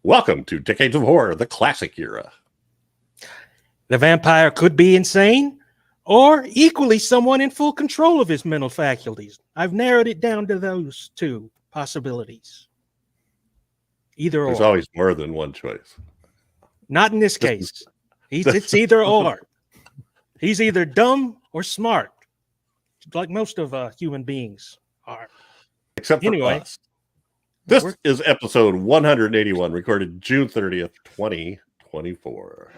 Welcome to Decades of Horror, the classic era. The vampire could be insane or equally someone in full control of his mental faculties. I've narrowed it down to those two possibilities. Either There's or. always more than one choice. Not in this case. It's either or. He's either dumb or smart, like most of human beings are. Except for us. This is episode 181, recorded June 30th, 2024.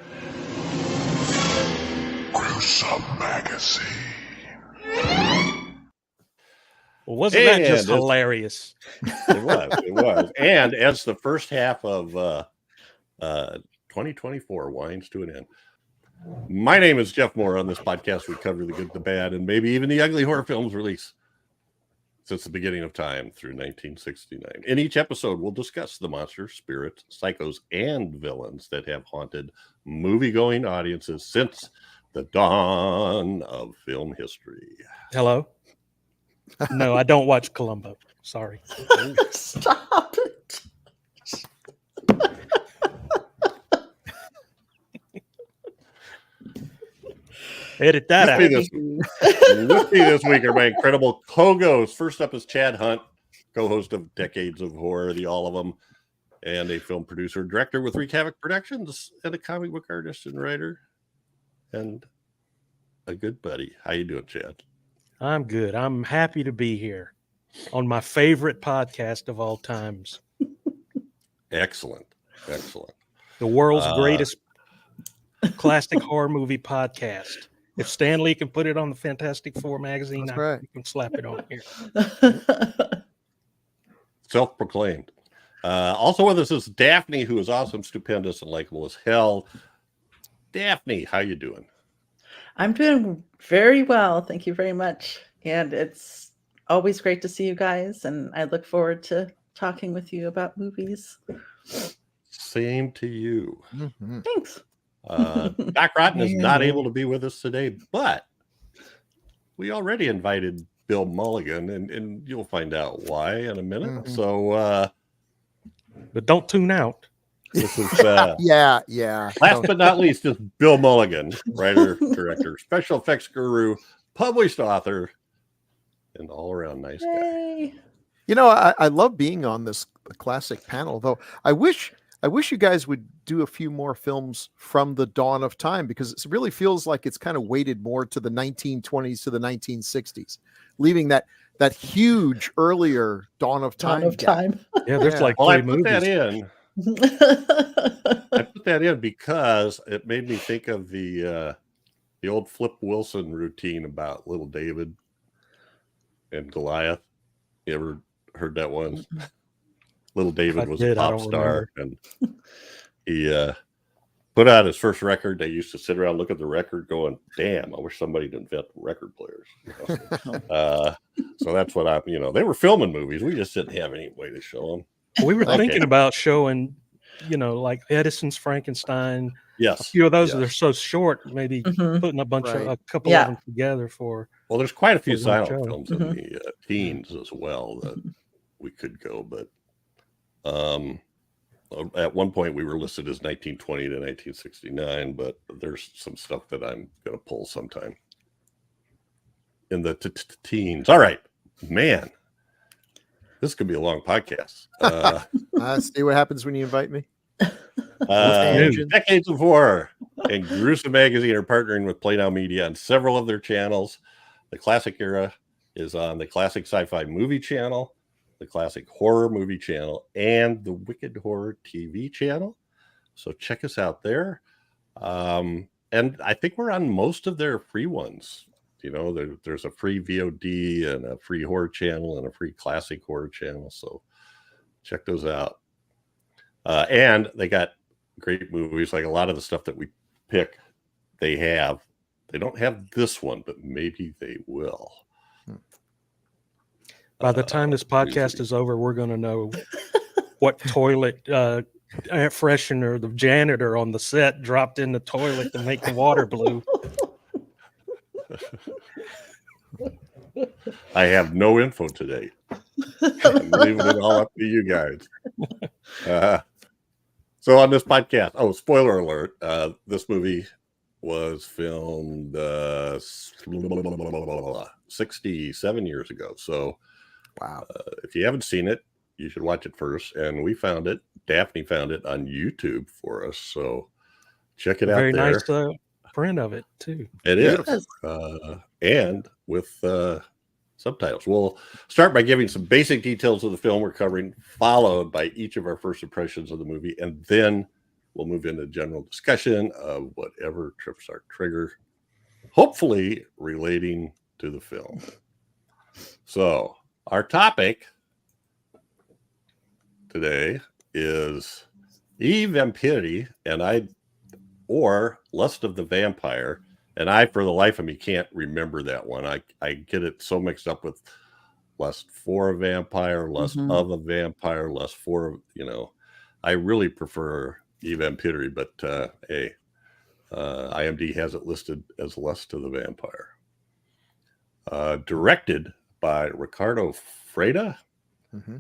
Gruesome Magazine. Well, wasn't that just hilarious? It was. And as the first half of 2024 winds to an end. My name is Jeff Mohr. On this podcast, we cover the good, the bad, and maybe even the ugly horror films released since the beginning of time through 1969. In each episode, we'll discuss the monsters, spirits, psychos, and villains that have haunted movie-going audiences since the dawn of film history. Hello? No, I don't watch Columbo. Sorry. Stop it. Edit that out. With me this week are my incredible co-hosts. First up is Chad Hunt, co-host of Decades of Horror, the all of them, and a film producer, director with Wreak Havoc Productions, and a comic book artist and writer, and a good buddy. How you doing, Chad? I'm good. I'm happy to be here on my favorite podcast of all times. Excellent. The world's greatest classic horror movie podcast. If Stan Lee can put it on the Fantastic Four magazine, you can slap it on here. Self-proclaimed. Also with us is Daphne, who is awesome, stupendous, and likable as hell. Daphne, how you doing? I'm doing very well. Thank you very much. And it's always great to see you guys. And I look forward to talking with you about movies. Same to you. Mm-hmm. Thanks. Doc Rotten is not able to be with us today, but we already invited Bill Mulligan, and you'll find out why in a minute. Mm-hmm. So, but don't tune out. This is yeah. Last but not least is Bill Mulligan, writer, director, special effects guru, published author, and all around nice guy. You know, I love being on this classic panel, though. I wish you guys would do a few more films from the dawn of time, because it really feels like it's kind of weighted more to the 1920s to the 1960s, leaving that huge earlier dawn of time. Yeah, there's like I movies. Put that in. I put that in because it made me think of the old Flip Wilson routine about Little David and Goliath. You ever heard that one? Little David was a pop star, and he put out his first record. They used to sit around, look at the record, going, "Damn, I wish somebody would invent record players." So that's what they were filming movies. We just didn't have any way to show them. We were thinking about showing, like Edison's Frankenstein. Yes, a few of those that are so short. Maybe putting a couple of them together for. Well, there's quite a few silent films in the teens as well that we could go, but. At one point we were listed as 1920 to 1969, but there's some stuff that I'm going to pull sometime in the teens. All right, man, this could be a long podcast. See what happens when you invite me. Decades of Horror and Gruesome Magazine are partnering with Play Now Media on several of their channels. The Classic Era is on the Classic Sci-Fi Movie Channel, the Classic Horror Movie Channel, and the Wicked Horror TV channel. So check us out there. And I think we're on most of their free ones. There's a free VOD and a free horror channel and a free classic horror channel. So check those out. And they got great movies. Like a lot of the stuff that we pick, they don't have this one, but maybe they will. By the time this podcast is over, we're going to know what toilet air freshener the janitor on the set dropped in the toilet to make the water blue. I have no info today. I'm leaving it all up to you guys. So on this podcast, spoiler alert, this movie was filmed 67 years ago. So Wow. if you haven't seen it, you should watch it first. And we found it. Daphne found it on YouTube for us. So check it out Very there. nice print of it too. It is. And with subtitles. We'll start by giving some basic details of the film we're covering, followed by each of our first impressions of the movie, and then we'll move into general discussion of whatever trips our trigger, hopefully relating to the film. So our topic today is I Vampiri or Lust of the Vampire. And I, for the life of me, can't remember that one. I get it so mixed up with Lust for a Vampire, Lust of a Vampire, Lust for, I really prefer I Vampiri, but IMDb has it listed as Lust of the Vampire. Directed by Riccardo Freda.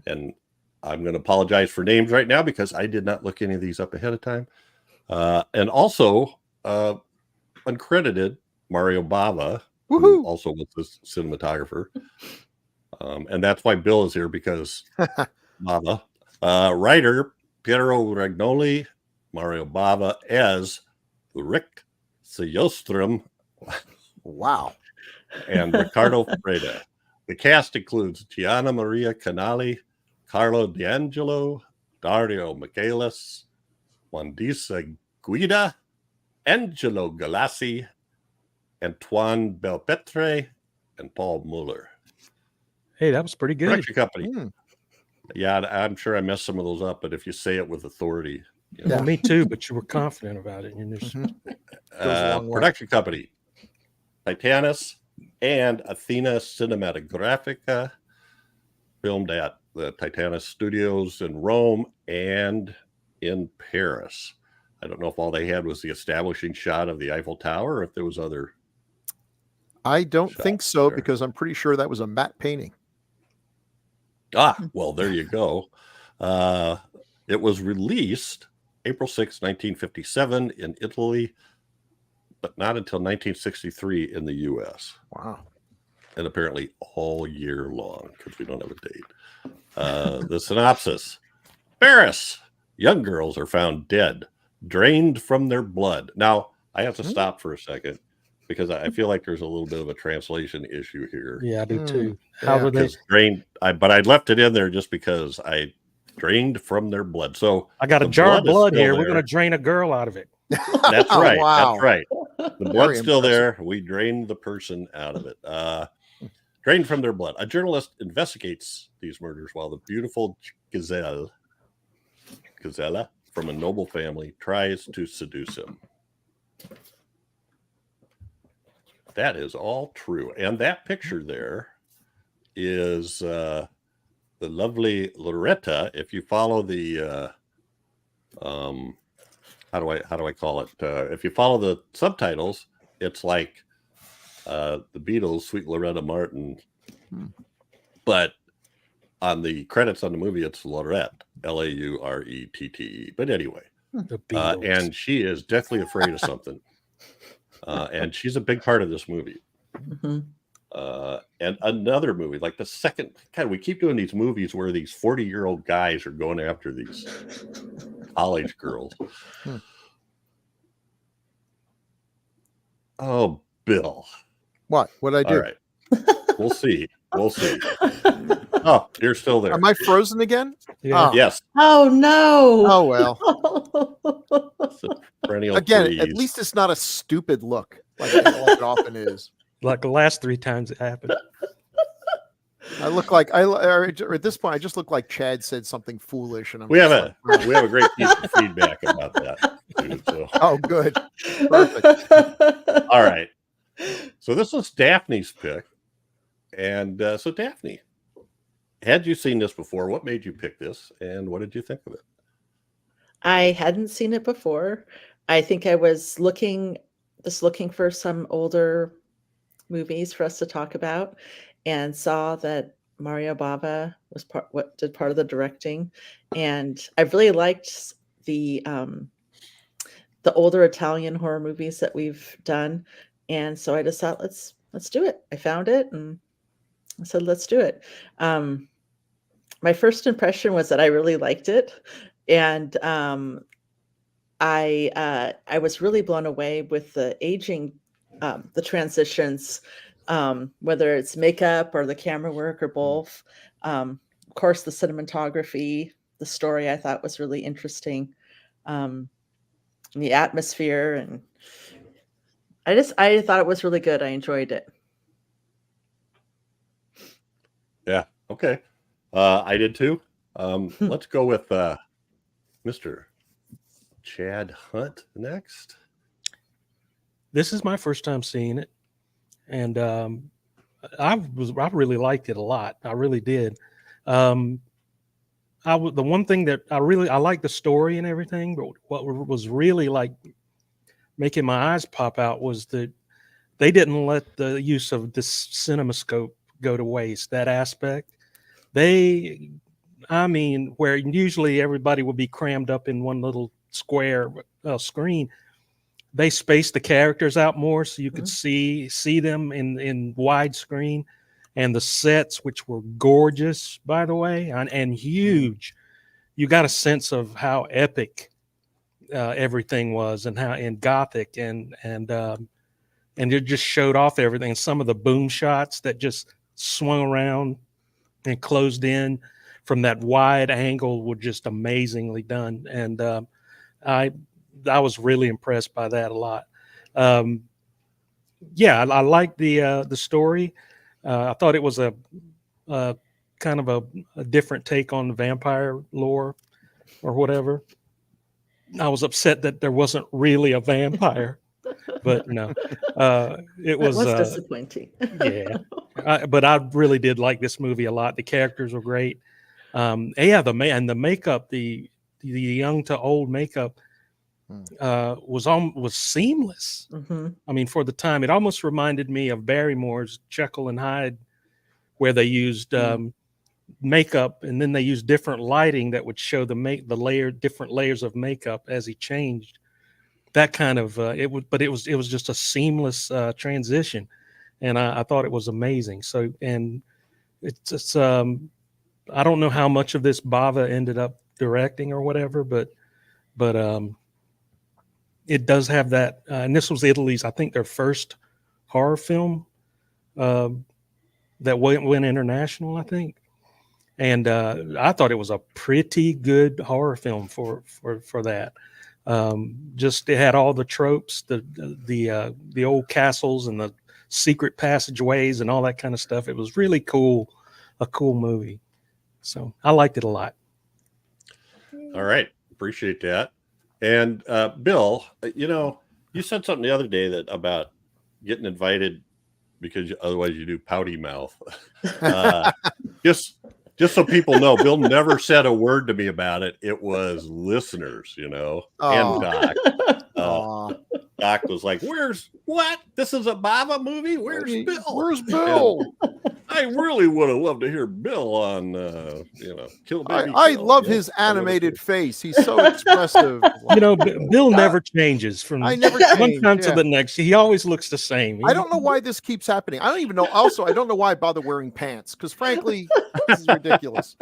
And I'm going to apologize for names right now because I did not look any of these up ahead of time. And also uncredited Mario Bava, who also was the cinematographer. And that's why Bill is here, because Bava. Writer Piero Ragnoli, Mario Bava as Rick Sejostrom. Wow. And Riccardo Freda. The cast includes Gianna Maria Canali, Carlo D'Angelo, Dario Michaelis, Wandisa Guida, Angelo Galassi, Antoine Belpetre, and Paul Muller. Hey, that was pretty good. Production company. Yeah, I'm sure I messed some of those up, but if you say it with authority. Well, me too, but you were confident about it. And production company. Titanus and Athena Cinematographica, filmed at the Titanus Studios in Rome and in Paris. I don't know if all they had was the establishing shot of the Eiffel Tower or if there was other. I don't think so, because I'm pretty sure that was a matte painting. Well, there you go. It was released April 6, 1957 in Italy, but not until 1963 in the U.S. Wow. And apparently all year long, because we don't have a date. The synopsis. Paris. Young girls are found dead, drained from their blood. Now, I have to stop for a second, because I feel like there's a little bit of a translation issue here. Yeah, I do too. How were they drained? But I left it in there just because I drained from their blood. So I got a jar of blood here. We're going to drain a girl out of it. That's right. Wow. That's right. The blood's still there. We drained the person out of it. Drained from their blood. A journalist investigates these murders while the beautiful Gisele from a noble family tries to seduce him. That is all true. And that picture there is the lovely Loretta. If you follow the how do I call it? If you follow the subtitles, it's like the Beatles, Sweet Loretta Martin. But on the credits on the movie, it's Laurette, Laurette. But anyway, and she is deathly afraid of something. And she's a big part of this movie. And another movie, like the second, we keep doing these movies where these 40-year-old guys are going after these college girls. Oh, Bill. What? What'd I do? All right. We'll see. Oh, you're still there. Am I frozen again? Yeah. Oh. Yes. Oh, no. Oh, well. It's a perennial Again, freeze. at least it's not a stupid look like it often is. Like the last 3 times it happened. I look like at this point I just look like Chad said something foolish, and we have a great piece of feedback about that, dude, so. Oh, good, perfect. All right, so this was Daphne's pick, and so Daphne, had you seen this before? What made you pick this, and what did you think of it? I hadn't seen it before. I think I was looking for some older movies for us to talk about, and saw that Mario Bava was did part of the directing, and I really liked the older Italian horror movies that we've done. And so I just thought, let's do it. I found it and I said, let's do it. My first impression was that I really liked it. And I was really blown away with the aging, the transitions, whether it's makeup or the camera work or both. Of course, the cinematography, the story I thought was really interesting. The atmosphere, and I thought it was really good. I enjoyed it. Yeah. Okay. I did too. Let's go with Mr. Chad Hunt next. This is my first time seeing it, and I really liked it a lot. I really did. The one thing that I liked the story and everything, but what was really like making my eyes pop out was that they didn't let the use of this CinemaScope go to waste. That aspect, where usually everybody would be crammed up in one little square screen, they spaced the characters out more so you could see them in widescreen. And the sets, which were gorgeous, by the way, and huge, you got a sense of how epic everything was, and how in Gothic, and it just showed off everything. Some of the boom shots that just swung around and closed in from that wide angle were just amazingly done, and I was really impressed by that a lot. I liked the story. I thought it was a kind of a different take on the vampire lore or whatever. I was upset that there wasn't really a vampire, but no, it was disappointing. But I really did like this movie a lot. The characters were great. The makeup, the young to old makeup was seamless. I mean, for the time, it almost reminded me of Barrymore's Jekyll and Hyde, where they used makeup, and then they used different lighting that would show different layers of makeup as he changed. That kind of it was just a seamless transition, and I thought it was amazing. So, and it's I don't know how much of this Bava ended up directing or whatever, but it does have that, and this was Italy's, I think, their first horror film that went international, I think. And I thought it was a pretty good horror film for that. Just it had all the tropes, the old castles and the secret passageways and all that kind of stuff. It was really cool, a cool movie. So I liked it a lot. All right, appreciate that. And Bill, you said something the other day about getting invited because otherwise you do pouty mouth. Just so people know, Bill never said a word to me about it. It was listeners, and Doc. Doc was like, what? This is a Bava movie? Where's Bill? Where's Bill? I really would have loved to hear Bill on, Kill Baby I Kill. love his animated face. He's so expressive. Bill never changes from I never one change, time to the next. He always looks the same. I don't know why this keeps happening. I don't even know. Also, I don't know why I bother wearing pants, because frankly, this is ridiculous.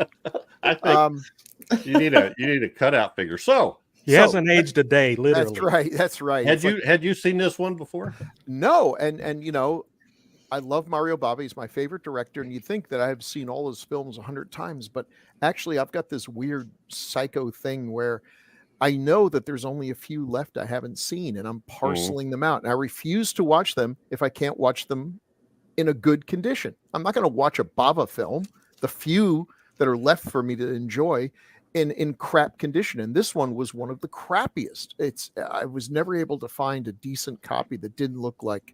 I think you need a cutout figure. So he hasn't aged a day, literally. That's right. Had you seen this one before? No, and I love Mario Bava. He's my favorite director, and you'd think that I've seen all his films 100 times, but actually I've got this weird psycho thing where I know that there's only a few left I haven't seen, and I'm parceling them out, and I refuse to watch them if I can't watch them in a good condition. I'm not going to watch a Bava film, the few that are left for me to enjoy, in crap condition, and this one was one of the crappiest. I was never able to find a decent copy that didn't look like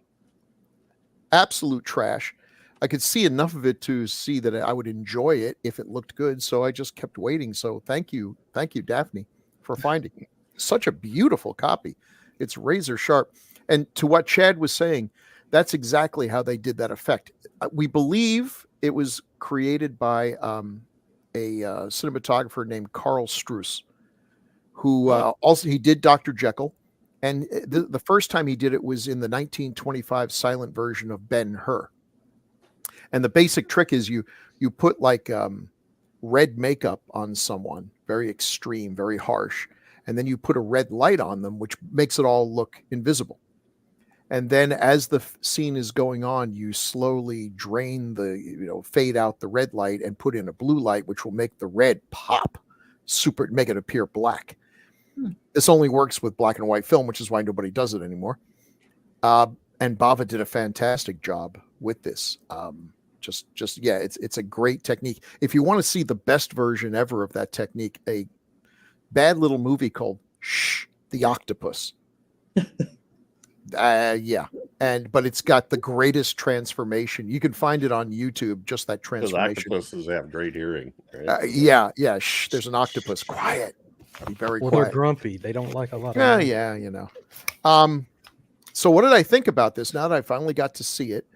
absolute trash. I could see enough of it to see that I would enjoy it if it looked good, so I just kept waiting. So thank you, Daphne, for finding such a beautiful copy. It's razor sharp. And to what Chad was saying, that's exactly how they did that effect. We believe it was created by a cinematographer named Carl Struess, who also he did Dr. Jekyll, and the first time he did it was in the 1925 silent version of Ben-Hur. And the basic trick is you put like red makeup on someone, very extreme, very harsh, and then you put a red light on them, which makes it all look invisible. And then as the scene is going on, you slowly drain fade out the red light and put in a blue light, which will make the red pop, make it appear black. This only works with black and white film, which is why nobody does it anymore. And Bava did a fantastic job with this. It's a great technique. If you want to see the best version ever of that technique, a bad little movie called Shh, the Octopus. But it's got the greatest transformation. You can find it on YouTube, just that transformation. Octopuses have great hearing, right? Shh, there's an octopus. Quiet. Be very quiet. They're grumpy. They don't like a lot of So what did I think about this now that I finally got to see it?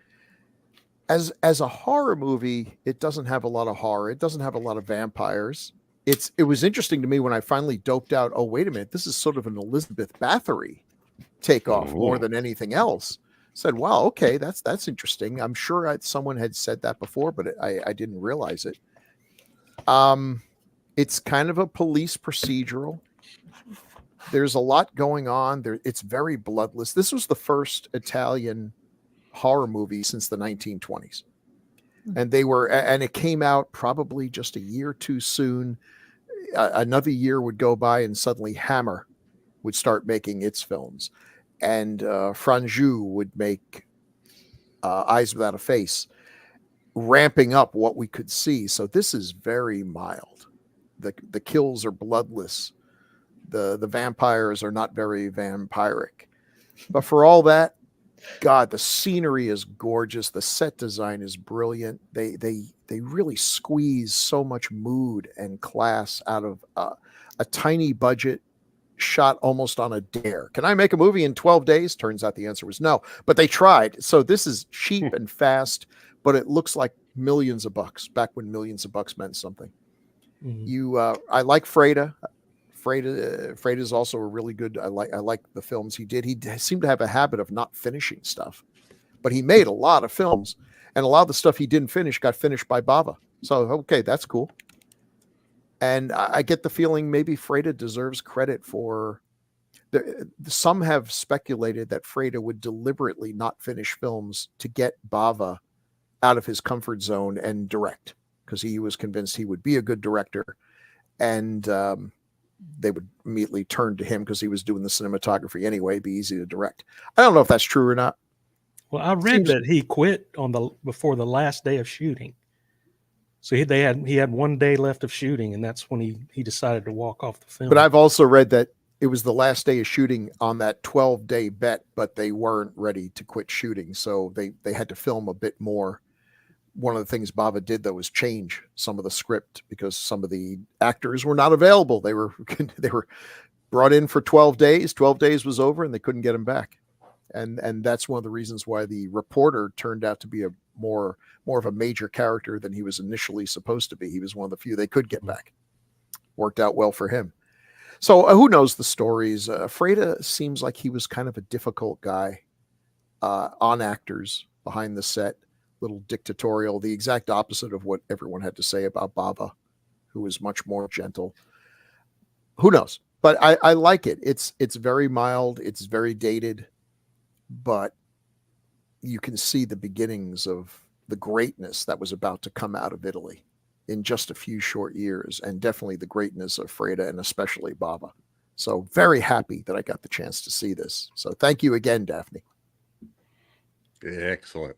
As a horror movie, it doesn't have a lot of horror. It doesn't have a lot of vampires. It was interesting to me when I finally doped out, oh, wait a minute, this is sort of an Elizabeth Bathory takeoff more than anything else. Said, wow, okay, that's interesting. I'm sure someone had said that before, but I didn't realize it. It's kind of a police procedural. There's a lot going on there. It's very bloodless. This was the first Italian horror movie since the 1920s. And it came out probably just a year too soon. Another year would go by and suddenly Hammer would start making its films. And Franju would make Eyes Without a Face, ramping up what we could see. So this is very mild. The kills are bloodless. The vampires are not very vampiric. But for all that, God, the scenery is gorgeous. The set design is brilliant. They really squeeze so much mood and class out of a tiny budget shot almost on a dare. Can I make a movie in 12 days? Turns out the answer was no, but they tried. So this is cheap and fast, but it looks like millions of bucks back when millions of bucks meant something. I like Freda. Freda is also a really good. I like the films he did. He seemed to have a habit of not finishing stuff, but he made a lot of films, and a lot of the stuff he didn't finish got finished by Bava. So okay, that's cool. And I get the feeling maybe Freda deserves credit for. Some have speculated that Freda would deliberately not finish films to get Bava out of his comfort zone and direct, because he was convinced he would be a good director, and they would immediately turn to him because he was doing the cinematography anyway, be easy to direct. I don't know if that's true or not. Well, I read that he quit before the last day of shooting. So he had 1 day left of shooting, and that's when he decided to walk off the film. But I've also read that it was the last day of shooting on that 12-day bet, but they weren't ready to quit shooting, so they had to film a bit more. One of the things Bava did, though, was change some of the script because some of the actors were not available. They were brought in for 12 days. 12 days was over, and they couldn't get them back. And that's one of the reasons why the reporter turned out to be a more of a major character than he was initially supposed to be. He was one of the few they could get back. Worked out well for him. So who knows the stories? Freda seems like he was kind of a difficult guy on actors behind the set. Little dictatorial, the exact opposite of what everyone had to say about Bava, who was much more gentle. Who knows? But I like it. It's very mild. It's very dated, but you can see the beginnings of the greatness that was about to come out of Italy in just a few short years, and definitely the greatness of Freda and especially Bava. So very happy that I got the chance to see this. So thank you again, Daphne. Excellent.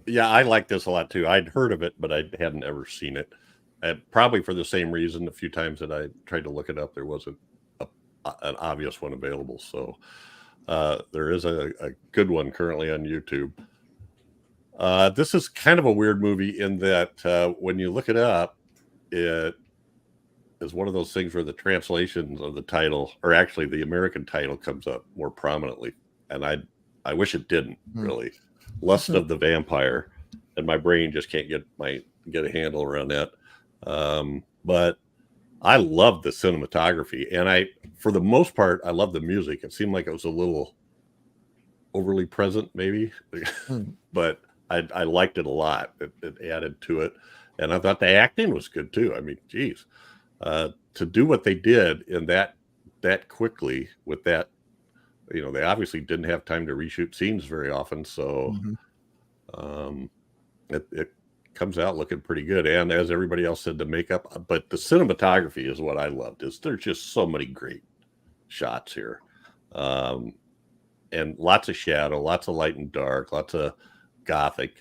Yeah, I like this a lot too. I'd heard of it, but I hadn't ever seen it. Probably for the same reason. A few times that I tried to look it up, there wasn't an obvious one available. So there is a good one currently on YouTube. This is kind of a weird movie in that when you look it up, it is one of those things where the translations of the title, or actually the American title, comes up more prominently. And I wish it didn't, really. Lust of the Vampire, and my brain just can't get a handle around that. But I love the cinematography, and for the most part, I love the music. It seemed like it was a little overly present, maybe, but I liked it a lot. It added to it, and I thought the acting was good too. I mean, geez, to do what they did in that quickly with that, they obviously didn't have time to reshoot scenes very often, so it comes out looking pretty good. And as everybody else said, the makeup, but the cinematography is what I loved. There's just so many great shots here, and lots of shadow, lots of light and dark, lots of gothic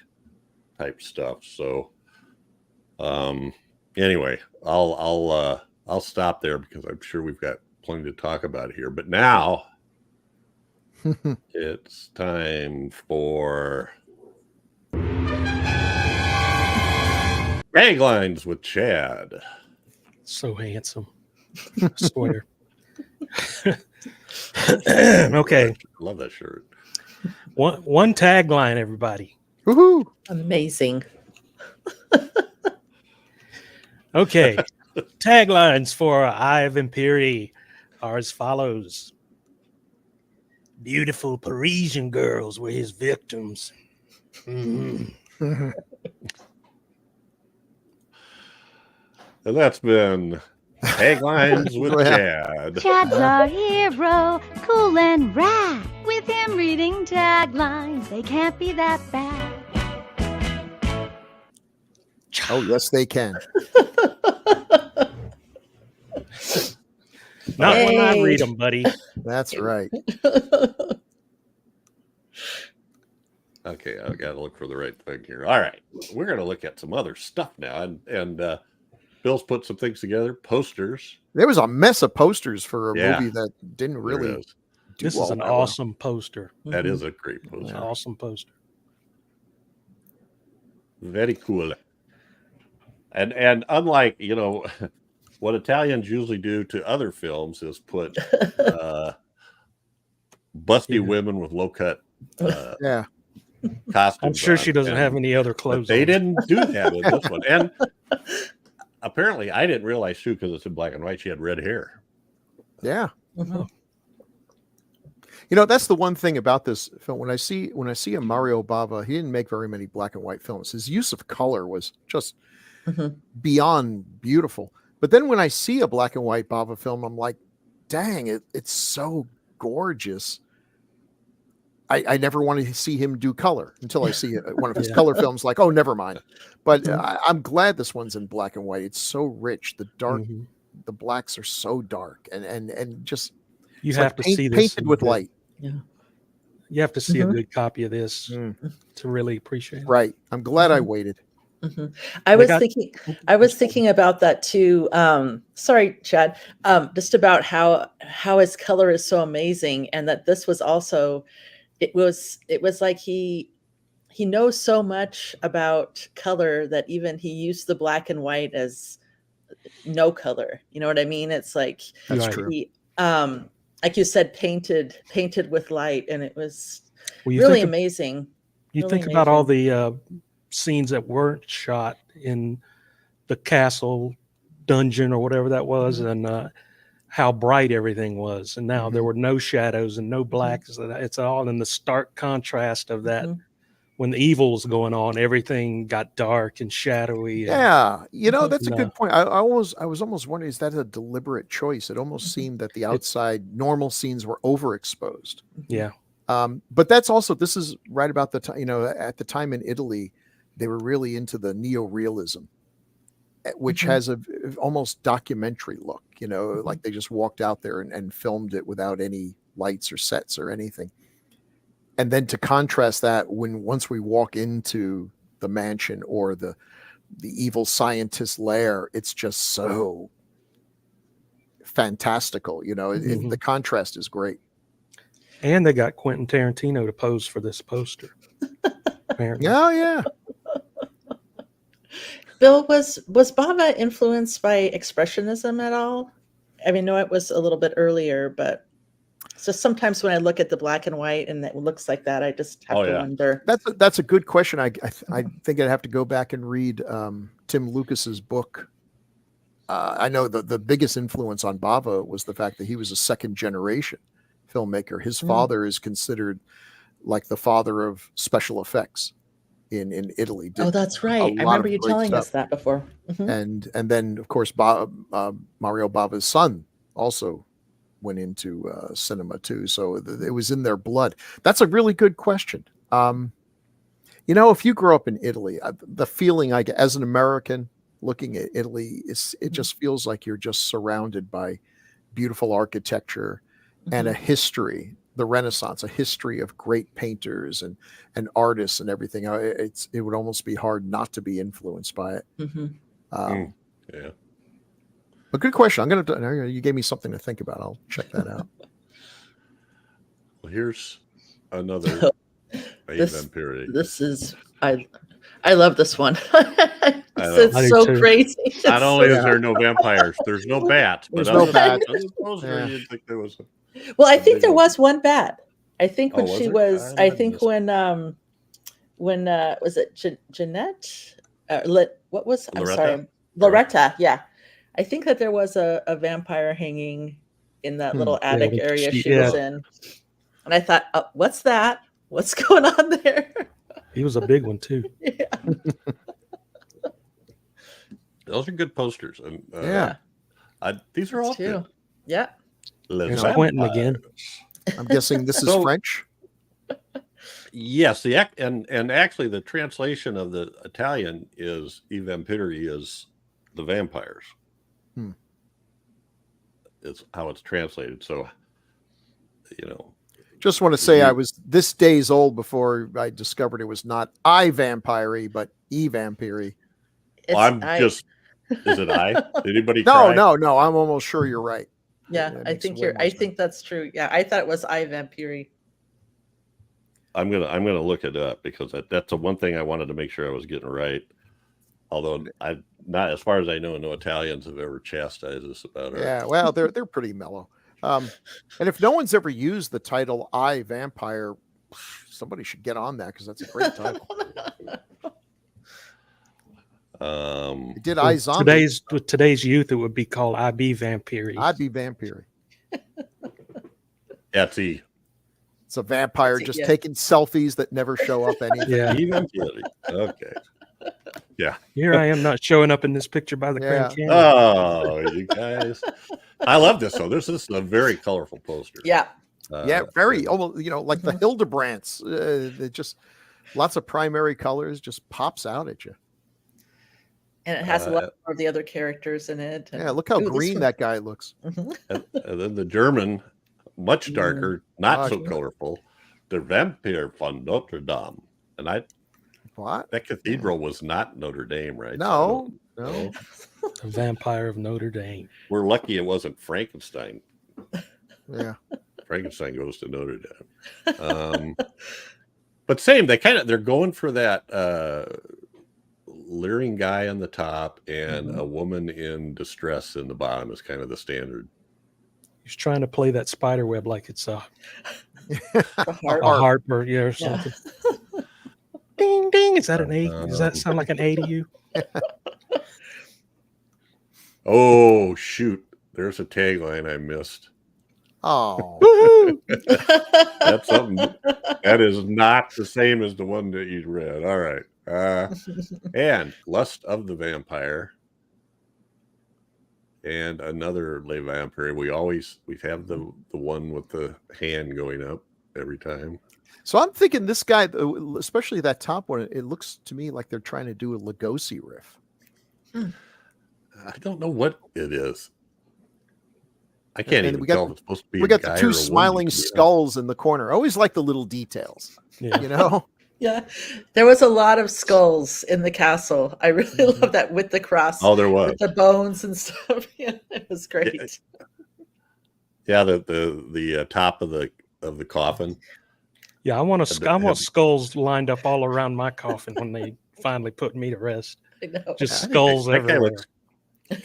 type stuff. So anyway, I'll stop there because I'm sure we've got plenty to talk about here. But now it's time for taglines with Chad. So handsome. I swear. Okay. Love that shirt. One tagline, everybody. Woohoo! Amazing. Okay. Taglines for I Vampiri are as follows. Beautiful Parisian girls were his victims. And that's been taglines with Chad. Chad's our hero, cool and rad. With him reading taglines, they can't be that bad. Oh, yes, they can. Not when I Hey. read them, buddy. That's right. Okay, I got to look for the right thing here. All right, we're going to look at some other stuff now, and Bill's put some things together, posters. There was a mess of posters for a Yeah. movie that didn't There really is. do This all is an that well. awesome poster. That is a great An poster. awesome poster. Very cool. And unlike, what Italians usually do to other films is put busty Yeah. women with low cut Yeah. costumes. I'm sure on, she doesn't and- have any other but clothes they on. didn't do that in this one. And apparently, I didn't realize too, because it's in black and white, she had red hair. Yeah. Mhm. That's the one thing about this film. When I see a Mario Bava, he didn't make very many black and white films. His use of color was just Mhm. beyond beautiful. But then when I see a black and white Bava film, I'm like, dang, it's so gorgeous. I never wanted to see him do color until I see one of his Yeah. color films, like, oh, never mind. But Mhm. I'm glad this one's in black and white. It's so rich. The dark, Mhm. the blacks are so dark and just You it's have like to see this painted in with good- light. You have to see Mhm. a good copy of this Mm, to really appreciate it. right. I'm glad I Mhm. waited. Mhm. I They was got- thinking about that too. Sorry, Chad. Just about how his color is so amazing, and that this was also it was like he knows so much about color that even he used the black and white as no color. You know what I mean? It's like That's Right. true. he like you said, painted with light, and it was Well, you really think, amazing. you really think about all the scenes that weren't shot in the castle dungeon or whatever that was, and how bright everything was. And now there Mhm. were no shadows and no blacks. It's all in the stark contrast of that. Mhm. When the evil was going on, everything got dark and shadowy. And, Yeah, Mhm. that's a No. good point. I was almost wondering, is that a deliberate choice? It almost seemed that the outside normal scenes were overexposed. yeah. But that's also, this is right about the time, at the time in Italy, they were really into the neo-realism, which Mhm. has a almost documentary look, like they just walked out there and filmed it without any lights or sets or anything. And then to contrast that, once we walk into the mansion or the evil scientist lair, it's just so fantastical. Mhm. The contrast is great. And they got Quentin Tarantino to pose for this poster. Apparently. Oh yeah. Bill, was Bava influenced by expressionism at all? I mean, no, it was a little bit earlier, but so sometimes when I look at the black and white and it looks like that, I just have Oh, to yeah. wonder. That's a good question. I think I'd have to go back and read Tim Lucas's book I know the biggest influence on Bava was the fact that he was a second generation filmmaker. His father is considered like the father of special effects in Italy. Did Oh, that's a right. I lot remember of you great telling us stuff. that before. Mhm. And then of course Mario Bava's son also went into cinema too, so it was in their blood. That's a really good question. You know, if you grew up in Italy, the feeling I get as an American looking at Italy is it just feels like you're just surrounded by beautiful architecture and a history, the Renaissance, a history of great painters and artists and everything. It would almost be hard not to be influenced by it. Yeah. A good question. You gave me something to think about. I'll check that out. Well, here's another I This Vampiri. this is I love this one. know. It's I do so too. crazy. It's Not only so- is there no vampires, there's no bats. But There's no other bats. than those, Yeah. you'd think there was. Well, I think big there one. was one bat. I think when Oh, was she there? was, I I might think have missed when was it Jeanette? What was I'm Loretta? sorry, Loretta? Yeah, I think that there was a vampire hanging in that little attic Yeah, area she- she was yeah. in, and I thought, what's that? What's going on there? He was a big one too. Yeah. Those are good posters. And, Yeah. these are all Too. good. Yeah. Les There's Quentin Vampires. again. I'm guessing this is So- French. Yes, and actually the translation of the Italian is I Vampiri is the vampires. It's how it's translated. So, you know, Just want to say I was this days old before I discovered it was not I Vampiri, but I Vampiri. is it I? Did anybody No, try? no. I'm almost sure you're right. Yeah, That I makes think way you're. more I sense. think that's true. Yeah, I thought it was I Vampiri. I'm gonna look it up because that's the one thing I wanted to make sure I was getting right. Although I not as far as I know, no Italians have ever chastised us about it. Yeah, well, they're pretty mellow. And if no one's ever used the title I Vampire, somebody should get on that because that's a great title. It did I Zombie. With today's youth, it would be called IB Vampiri. I'd be Vampiri. Etsy. It's a vampire That's it, just yeah. taking selfies that never show up anything. Yeah, I Vampiri. Okay. here I am not showing up in this picture by the Grand Canyon. Oh, you guys. I love this though. This is a very colorful poster. Yeah. Yeah, very almost, like the Hildebrands. It just lots of primary colors just pops out at you. And it has a lot of the other characters in it. And, Yeah, look how Ooh, this green one- that guy looks. Mhm. And then the German, much darker, not so yeah. colorful. The Vampire von Notre Dame. And What? that cathedral was not Notre Dame, right? No, So I no. don't know. The Vampire of Notre Dame. We're lucky it wasn't Frankenstein. Yeah. Frankenstein goes to Notre Dame. But same, they're going for that leering guy on the top and a woman in distress in the bottom is kind of the standard. He's trying to play that spider web like it's a heart. harp or or Yeah. something. Ding ding. Is that an A? Does that sound like an A to you? Oh shoot, there's a tagline I missed. Oh, That's something that is not the same as the one that you read. All right. And Lust of the Vampire. And another Le Vampire. We have the one with the hand going up every time. so I'm thinking this guy, especially that top one, it looks to me like they're trying to do a Lugosi riff. I don't know what it is. I can't And even we got- tell if it's supposed to be We a got guy the or two a woman, smiling to be honest. skulls in the corner. I always like the little details, Yeah. Yeah. There was a lot of skulls in the castle. I really love that with the cross, Oh, there was. with the bones and stuff. Yeah, it was great. Yeah, the top of the coffin. Yeah, I want Have- skulls lined up all around my coffin when they finally put me to rest. I know. Just I think skulls that guy everywhere. looks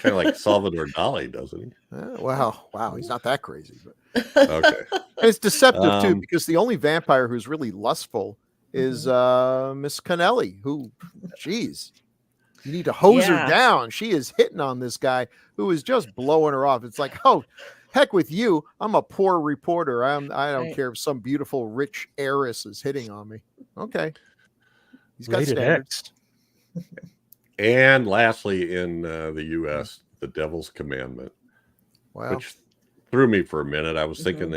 kind of like Salvador Dali, doesn't he? wow, he's not that crazy, but Okay. and it's deceptive too Um, because the only vampire who's really lustful is Miss Connelly, who, geez, You need to hose Yeah. her down. She is hitting on this guy who is just blowing her off. It's like, oh, heck with you. I'm a poor reporter. I don't Right. care if some beautiful rich heiress is hitting on me. Okay. He's got Rated standards. X. And lastly, in the U.S., The Devil's Commandment, Wow. which threw me for a minute. I was thinking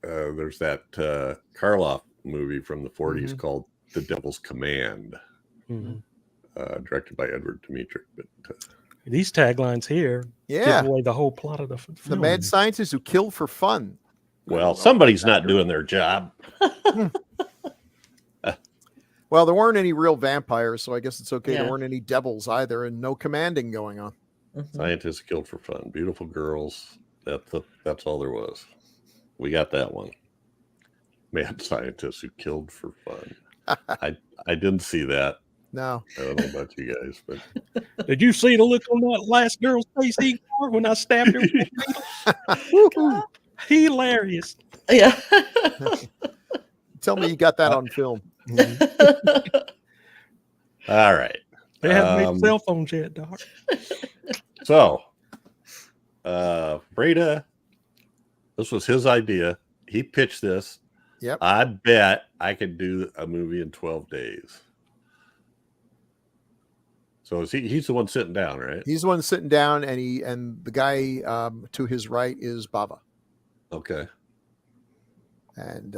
there's that Karloff movie from the 40s called The Devil's Command, directed by Edward Dmytryk. But These taglines here Yeah. give away the whole plot of the film. The mad scientists who kill for fun. well, somebody's not doing their job. Well, there weren't any real vampires, so I guess it's okay. Yeah. There weren't any devils either, and no commanding going on. Scientists killed for fun. Beautiful girls. That's all there was. We got that one. Mad scientists who killed for fun. I didn't see that. No. I don't know about you guys, but Did you see the look on that last girl's face when I stabbed her? with that needle? Hilarious. Yeah. Tell me you got that on film. all right. They haven't made cell phones yet, Doc. So, Freda, this was his idea. He pitched this. Yep. I bet I could do a movie in 12 days. So he's the one sitting down, right? He's the one sitting down, and the guy to his right is Bava. Okay. And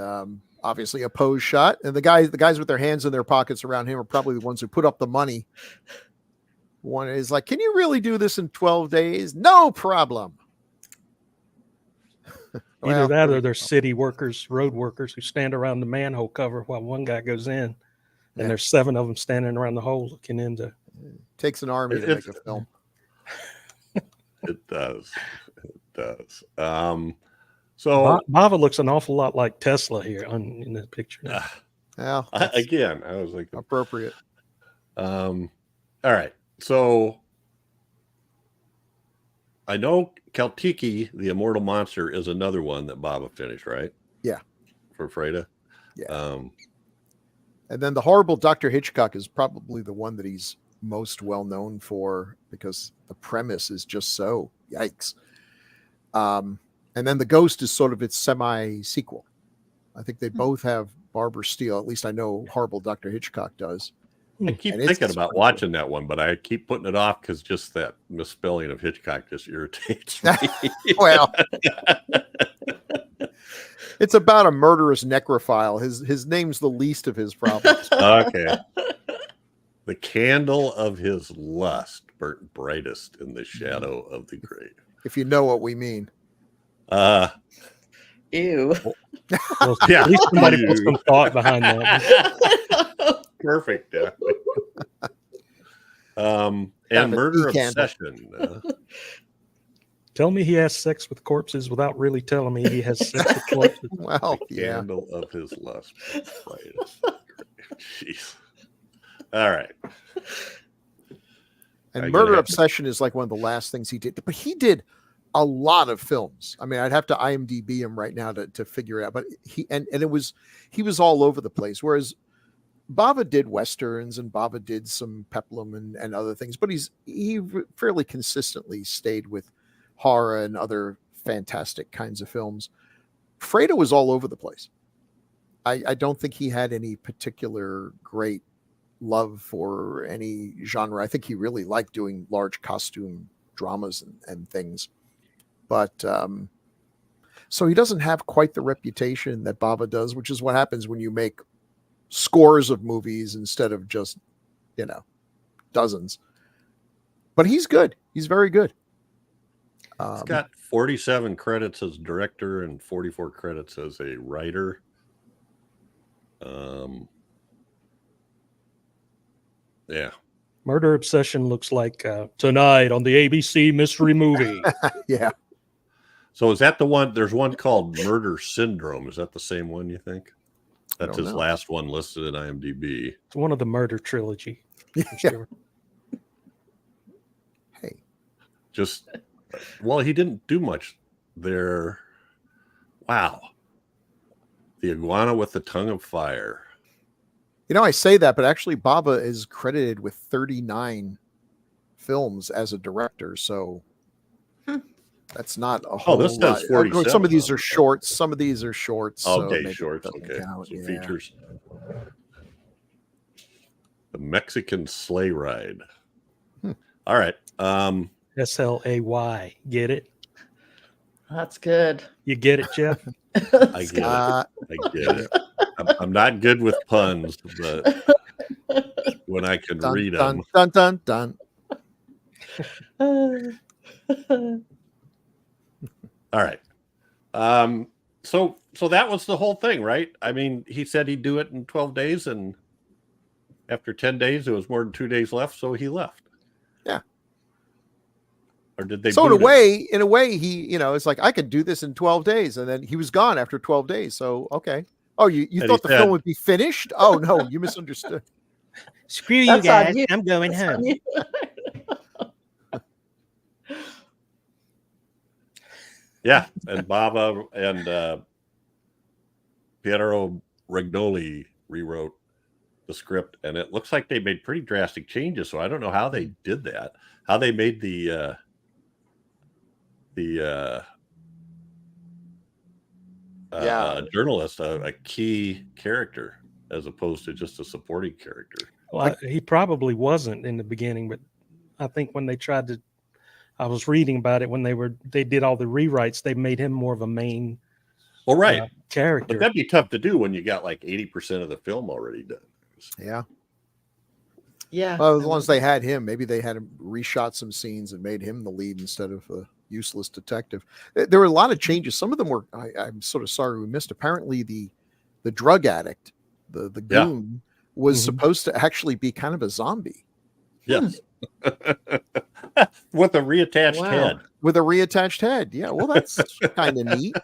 obviously a pose shot. And the guys with their hands in their pockets around him are probably the ones who put up the money. One is like, can you really do this in 12 days? No problem. Either that or they're city workers, road workers who stand around the manhole cover while one guy goes in. And there's 7 of them standing around the hole looking into. Takes an army to make a film. It does. It does. So Bava looks an awful lot like Tesla here in the picture. Well, again, I was like, appropriate. all right. So I know Kaltiki, the Immortal Monster, is another one that Bava finished, right? Yeah. For Freda. Yeah. And then the Horrible Dr. Hitchcock is probably the one that he's most well known for because the premise is just so yikes. And then The Ghost is sort of its semi-sequel. I think they both have Barbara Steele. At least I know Horrible Dr. Hitchcock does. I keep And thinking it's about pretty watching that one, but I keep putting it off because just that misspelling of Hitchcock just irritates me. Well, it's about a murderous necrophile. His name's the least of his problems. Okay. The candle of his lust burnt brightest in the shadow of the grave. If you know what we mean. Ew. Well, Yeah. At least somebody put some thought behind that. Perfect. And Kind of a murder candle. obsession. Tell me he has sex with corpses without really telling me he has sex with corpses. Well, yeah. Candle of his lust burnt brightest. Jeez. All right. And I Murder gotta- Obsession is like one of the last things he did. But he did a lot of films. I mean, I'd have to IMDb him right now to figure it out. But he was all over the place. Whereas Bava did westerns and Bava did some peplum and other things. But he fairly consistently stayed with horror and other fantastic kinds of films. Freda was all over the place. I don't think he had any particular great love for any genre. I think he really liked doing large costume dramas and things. But so he doesn't have quite the reputation that Bava does, which is what happens when you make scores of movies instead of just, dozens. But he's good. He's very good. He's got 47 credits as director and 44 credits as a writer. Yeah. Murder Obsession looks like tonight on the ABC mystery movie. Yeah. So is that the one? There's one called Murder Syndrome. Is that the same one, you think? That's don't his know. last one listed in IMDb. It's one of the murder trilogy. For Yeah. sure. Hey. Just, well, he didn't do much there. Wow. The Iguana with the Tongue of Fire. I say that, but actually Bava is credited with 39 films as a director. So that's not a Oh, whole this lot. says 47. Some of these are shorts. Some of these are shorts. So Okay, maybe it shorts. doesn't Okay, count. so Yeah. features. The Mexican Sleigh Ride. All right. SLAY. Get it? That's good. You get it, Jeff? I get it. I get it. I'm not good with puns, but when I can Dun, read dun, them. dun, dun, dun. All right. So that was the whole thing, right? I mean, he said he'd do it in 12 days, and after 10 days, there was more than 2 days left, so he left. Yeah. Or did they? So boot him? in a way, he, it's like I could do this in 12 days, and then he was gone after 12 days. So okay. Oh, you And thought he the said- film would be finished? Oh no, you misunderstood. Screw you That's on guys. you. I'm going That's home. on you. Yeah, and Bava and Piero Regnoli rewrote the script, and it looks like they made pretty drastic changes. So I don't know how they did that. How they made the journalist a key character as opposed to just a supporting character. Well, he probably wasn't in the beginning, but I think when they tried to, I was reading about it when they did all the rewrites, they made him more of a main Well, right, character. but that'd be tough to do when you got like 80% of the film already done. Yeah. Yeah. Well, as long as they had him, maybe they had him reshot some scenes and made him the lead instead of a useless detective. There were a lot of changes. Some of them were, I'm sort of sorry we missed. Apparently the drug addict, the goon, was supposed to actually be kind of a zombie. Yes. With a reattached head. With a reattached head. Yeah. Well, that's kind of neat.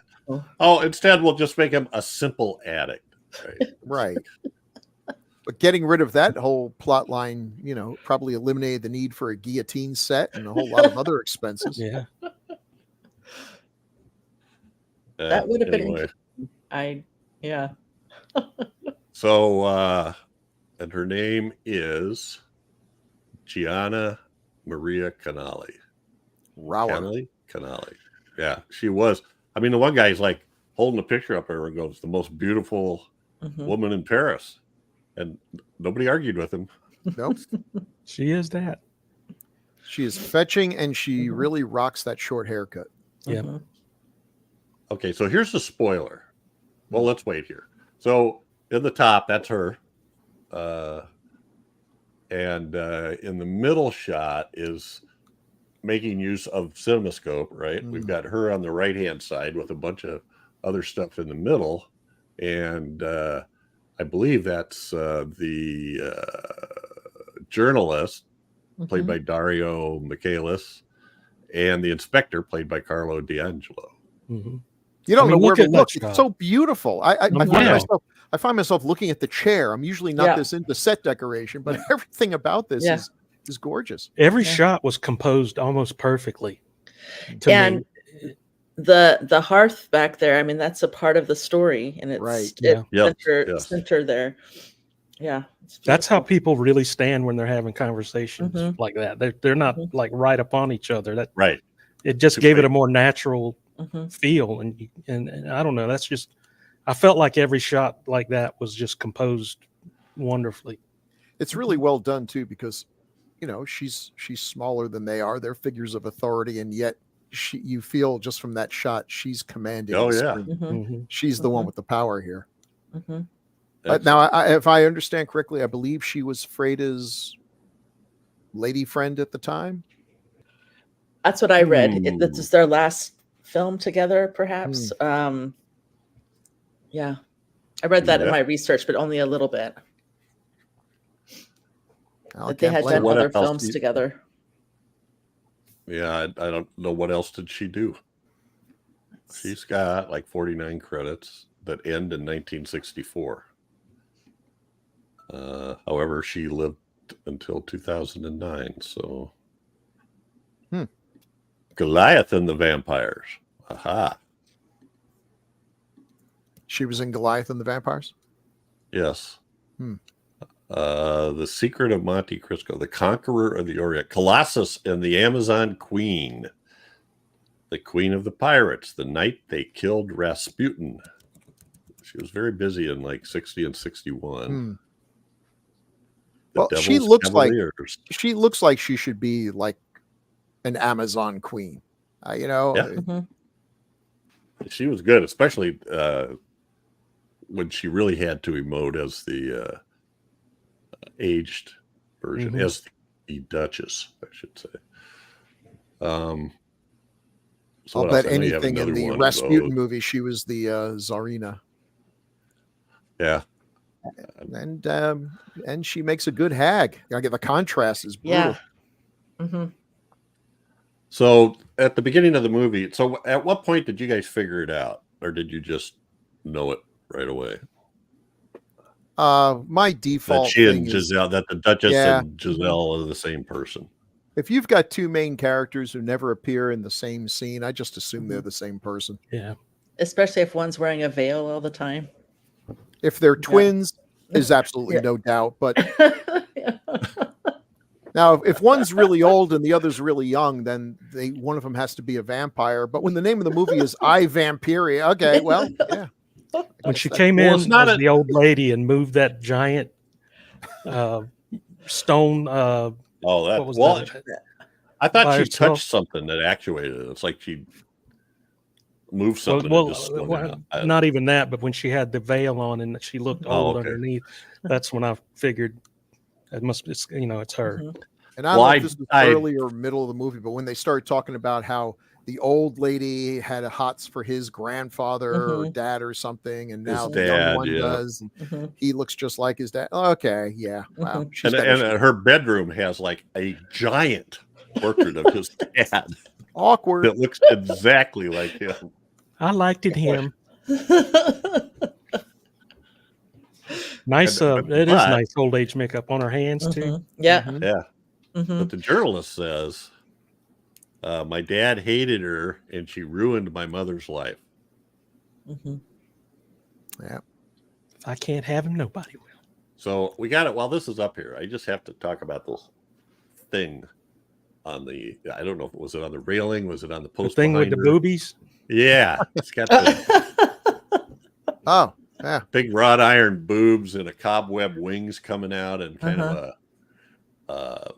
Oh, instead we'll just make him a simple addict. Right. But getting rid of that whole plot line, probably eliminated the need for a guillotine set and a whole lot of other expenses. Yeah. That would have anyway. yeah. So, and her name is Gianna Maria Canali. Canali. Yeah, she was. I mean, the one guy's like holding a picture up there and goes, "The most beautiful woman in Paris," and nobody argued with him. Nope. She is that. She is fetching, and she really rocks that short haircut. Yeah. Okay, so here's the spoiler. Well, let's wait here. So in the top, that's her. And in the middle shot is making use of CinemaScope, right? We've got her on the right-hand side with a bunch of other stuff in the middle. And I believe that's the journalist, played by Dario Michaelis, and the inspector, played by Carlo D'Angelo. Mm-hmm. You don't know where to at look. that It's shot. so beautiful. I find myself looking at the chair. I'm usually not this into set decoration, but everything about this is gorgeous. Every shot was composed almost perfectly. To me. The hearth back there, I mean, that's a part of the story, and it's center there. Yeah. That's how people really stand when they're having conversations like that. They're not like right upon each other. It just gave it a more natural feel, and I don't know. That's just, I felt like every shot like that was just composed wonderfully. It's really well done too, because she's smaller than they are. They're figures of authority, and yet you feel just from that shot she's commanding. Oh yeah, she's the one with the power here. But now, if I understand correctly, I believe she was Freda's lady friend at the time. That's what I read. This is their last film together, perhaps. Yeah, I read that in my research, but only a little bit. That they had done other films together. Yeah, I don't know what else did she do. She's got like 49 credits that end in 1964. However, she lived until 2009. So, Goliath and the Vampires. Aha. She was in Goliath and the Vampires? Yes. The Secret of Monte Cristo, The Conqueror of the Orient, Colossus and the Amazon Queen, The Queen of the Pirates, The Night They Killed Rasputin. She was very busy in like 60 and 61. Well, Devil's she looks Cavaliers. like she should be like an Amazon queen. You know, Yeah. She was good, especially when she really had to emote as the aged version, as the Duchess, I should say. I'll bet anything in the Rasputin movie, she was the Tsarina. Yeah. And she makes a good hag. I get the contrast is brutal. Yeah. So at the beginning of the movie, so at what point did you guys figure it out, or did you just know it right away? My default That she thing and is, Gisele, that the Duchess and Gisele are the same person. if you've got two main characters who never appear in the same scene, I just assume they're the same person. Yeah. Especially if one's wearing a veil all the time. If they're twins, there's absolutely no doubt. But now, if one's really old and the other's really young, then one of them has to be a vampire. But when the name of the movie is I Vampiri, okay, well, yeah. When she came in as the old lady and moved that giant stone. What was that? I thought she touched something that actuated it. It's like she moved something. Not even that, but when she had the veil on and she looked old underneath, that's when I figured it's her. And I don't know if this was early or middle of the movie, but when they started talking about how the old lady had a hots for his grandfather or dad or something, and now the young one does, and he looks just like his dad. Okay, yeah, wow. And her bedroom has like a giant portrait of his dad. Awkward. That looks exactly like him. I liked him. Nice. It is nice old age makeup on her hands too. Yeah. Yeah. But the journalist says, my dad hated her and she ruined my mother's life. Yeah. If I can't have him, nobody will. So we got it. While this is up here, I just have to talk about this thing on the, I don't know if it was on the railing, was it on the post? The thing with the boobies? Yeah. It's got the oh, yeah. Big wrought iron boobs and a cobweb wings coming out and kind of a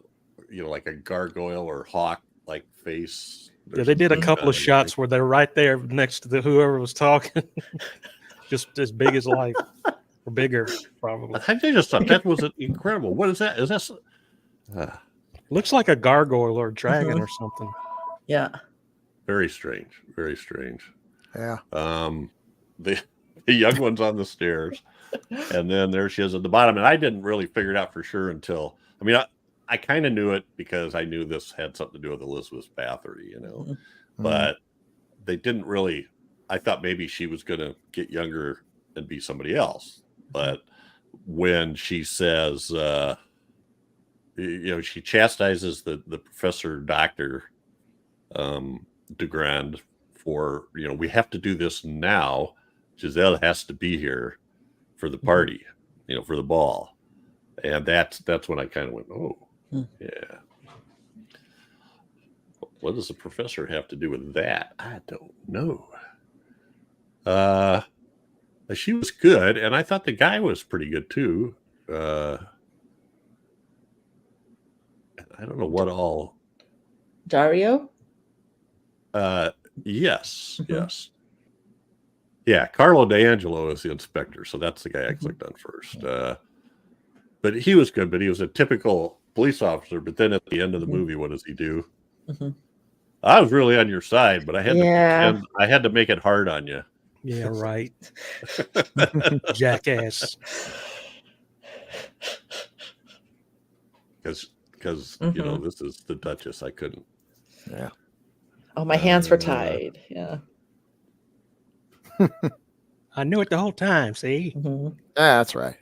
like a gargoyle or hawk like face. Yeah, they did a couple of shots where they're right there next to whoever was talking, just as big as life, or bigger, probably. I just thought that was incredible. What is that? Is that? Looks like a gargoyle or a dragon or something. Yeah. Very strange. Very strange. Yeah. The young one's on the stairs, and then there she is at the bottom. And I didn't really figure it out for sure until, I kind of knew it because I knew this had something to do with Elizabeth Bathory, but they didn't really. I thought maybe she was going to get younger and be somebody else. But when she says, she chastises the professor, Dr. Degrand for, we have to do this now. Gisele has to be here for the party, for the ball. And that's when I kind of went, oh, yeah. What does the professor have to do with that? I don't know. She was good, and I thought the guy was pretty good too. I don't know what all. Dario? Yes. Yeah, Carlo D'Angelo is the inspector, so that's the guy I clicked on first. But he was good, but he was a typical police officer. But then at the end of the movie, what does he do? I was really on your side, but I had to make it hard on you. Yeah, right. Jackass. Because this is the Duchess. I couldn't. Yeah. Oh, my hands were tied. Yeah. I knew it the whole time. See? Yeah, that's right.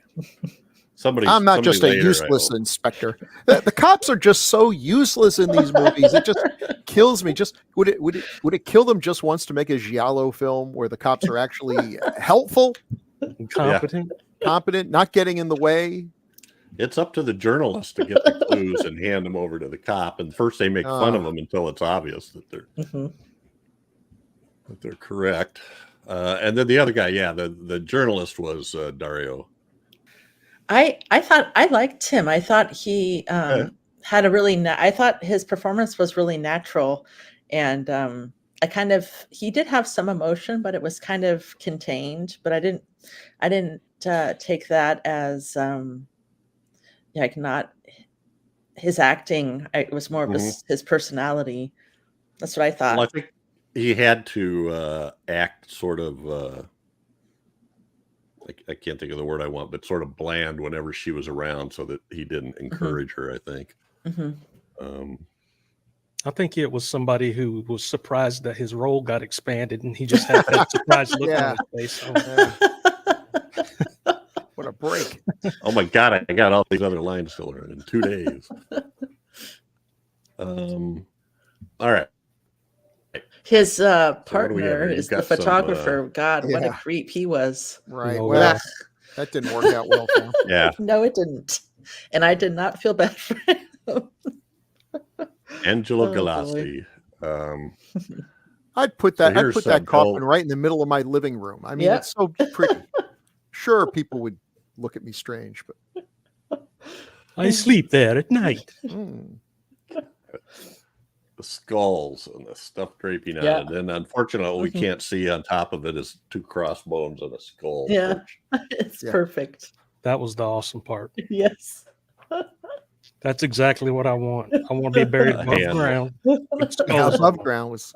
I'm not just a useless inspector. The cops are just so useless in these movies. It just kills me. Just would it kill them just once to make a giallo film where the cops are actually helpful, competent, not getting in the way? it's up to the journalist to get the clues and hand them over to the cop. And first they make fun of them until it's obvious that they're correct. And then the other guy, the journalist was Dario. I thought I liked him. I thought he had a really. I thought his performance was really natural, and he did have some emotion, but it was kind of contained. But I didn't take that as like not his acting. It was more of his personality. That's what I thought. Well, I think he had to act sort of. I can't think of the word I want, but sort of bland whenever she was around, so that he didn't encourage her. I think. I think it was somebody who was surprised that his role got expanded, and he just had that surprised look on his face. What a break! Oh my God, I got all these other lines to learn in 2 days. All right. His So partner is the photographer. God, what a creep he was. Right. No, Well, that didn't work out well for him. Yeah. No, it didn't. And I did not feel bad for him. Angelo Oh, Galassi. I'd put that. So I'd here's put that some coffin gold. right in the middle of my living room. I mean, it's so pretty. Sure, people would look at me strange, but I sleep there at night. The skulls and the stuff draping on it. And unfortunately, we can't see on top of it is 2 crossbones and a skull. Yeah, it's perfect. That was the awesome part. Yes. That's exactly what I want. I want to be buried above ground. Above ground was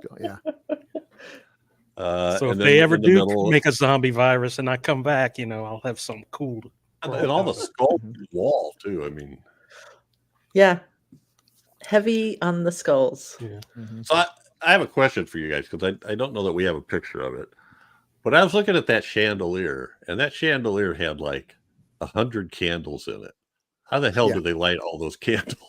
So if they ever do make a zombie virus and I come back, I'll have something cool. And all the skulls on the wall too. I mean, yeah, heavy on the skulls. Yeah. So I have a question for you guys, because I don't know that we have a picture of it, but I was looking at that chandelier, and that chandelier had like 100 candles in it. How the hell do they light all those candles?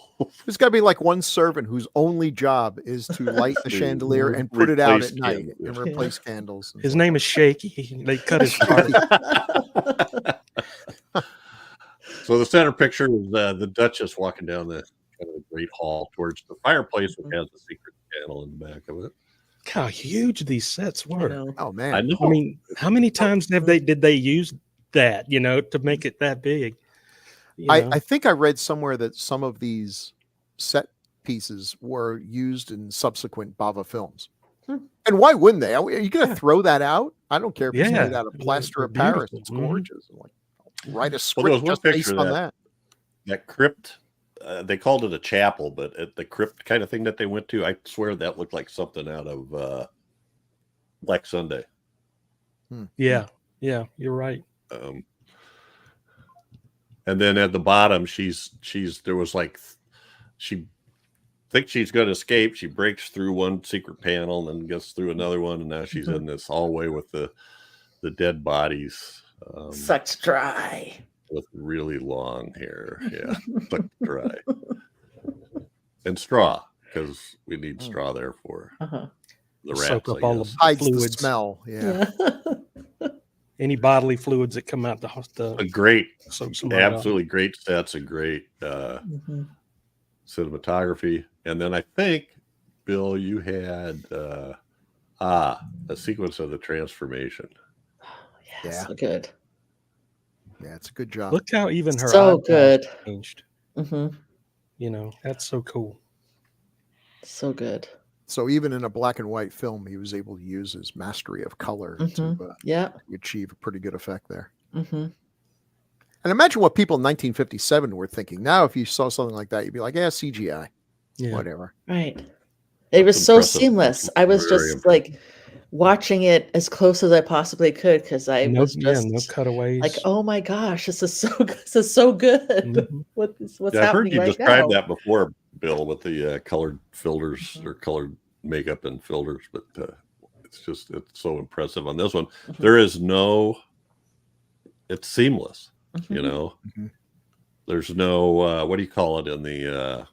There's got to be like one servant whose only job is to light the chandelier and put it out at night and replace candles. His name is Shaky. They cut his part. So the center picture is the Duchess walking down the kind of the great hall towards the fireplace, which has a secret panel in the back of it. Look how huge these sets were. Oh man! I know. I mean, how many times did they use that? To make it that big. I think I read somewhere that some of these set pieces were used in subsequent Bava films. And why wouldn't they? Are you going to throw that out? I don't care if it's made out of plaster of Paris. It's gorgeous. Like, write a script just based on that. That crypt, they called it a chapel, but the crypt kind of thing that they went to, I swear that looked like something out of Black Sunday. Yeah, you're right. And then at the bottom, there was like, she thinks she's going to escape. She breaks through one secret panel and then gets through another one. And now she's in this hallway with the dead bodies. Sucked dry. With really long hair. Yeah. Sucked dry. And straw, because we need straw there for the rats. Soak up all the hides fluids. the smell. Yeah. Any bodily fluids that come out a great, absolutely up. Great sets and great cinematography. And then I think, Bill, you had a sequence of the transformation. Yeah, so good. Yeah, it's a good job. Look how even her so good changed. That's so cool. So good. So even in a black and white film, he was able to use his mastery of color to achieve a pretty good effect there. And imagine what people in 1957 were thinking. Now, if you saw something like that, you'd be like, yeah, CGI, whatever. Right. It was so seamless. I was just like watching it as close as I possibly could, because I was just no cutaways. Like, oh my gosh, this is so good. This is so good. What's happening right now? I've heard you describe that before, Bill, with the colored filters or colored makeup and filters, but it's so impressive on this one. There is it's seamless. There's no what do you call it in the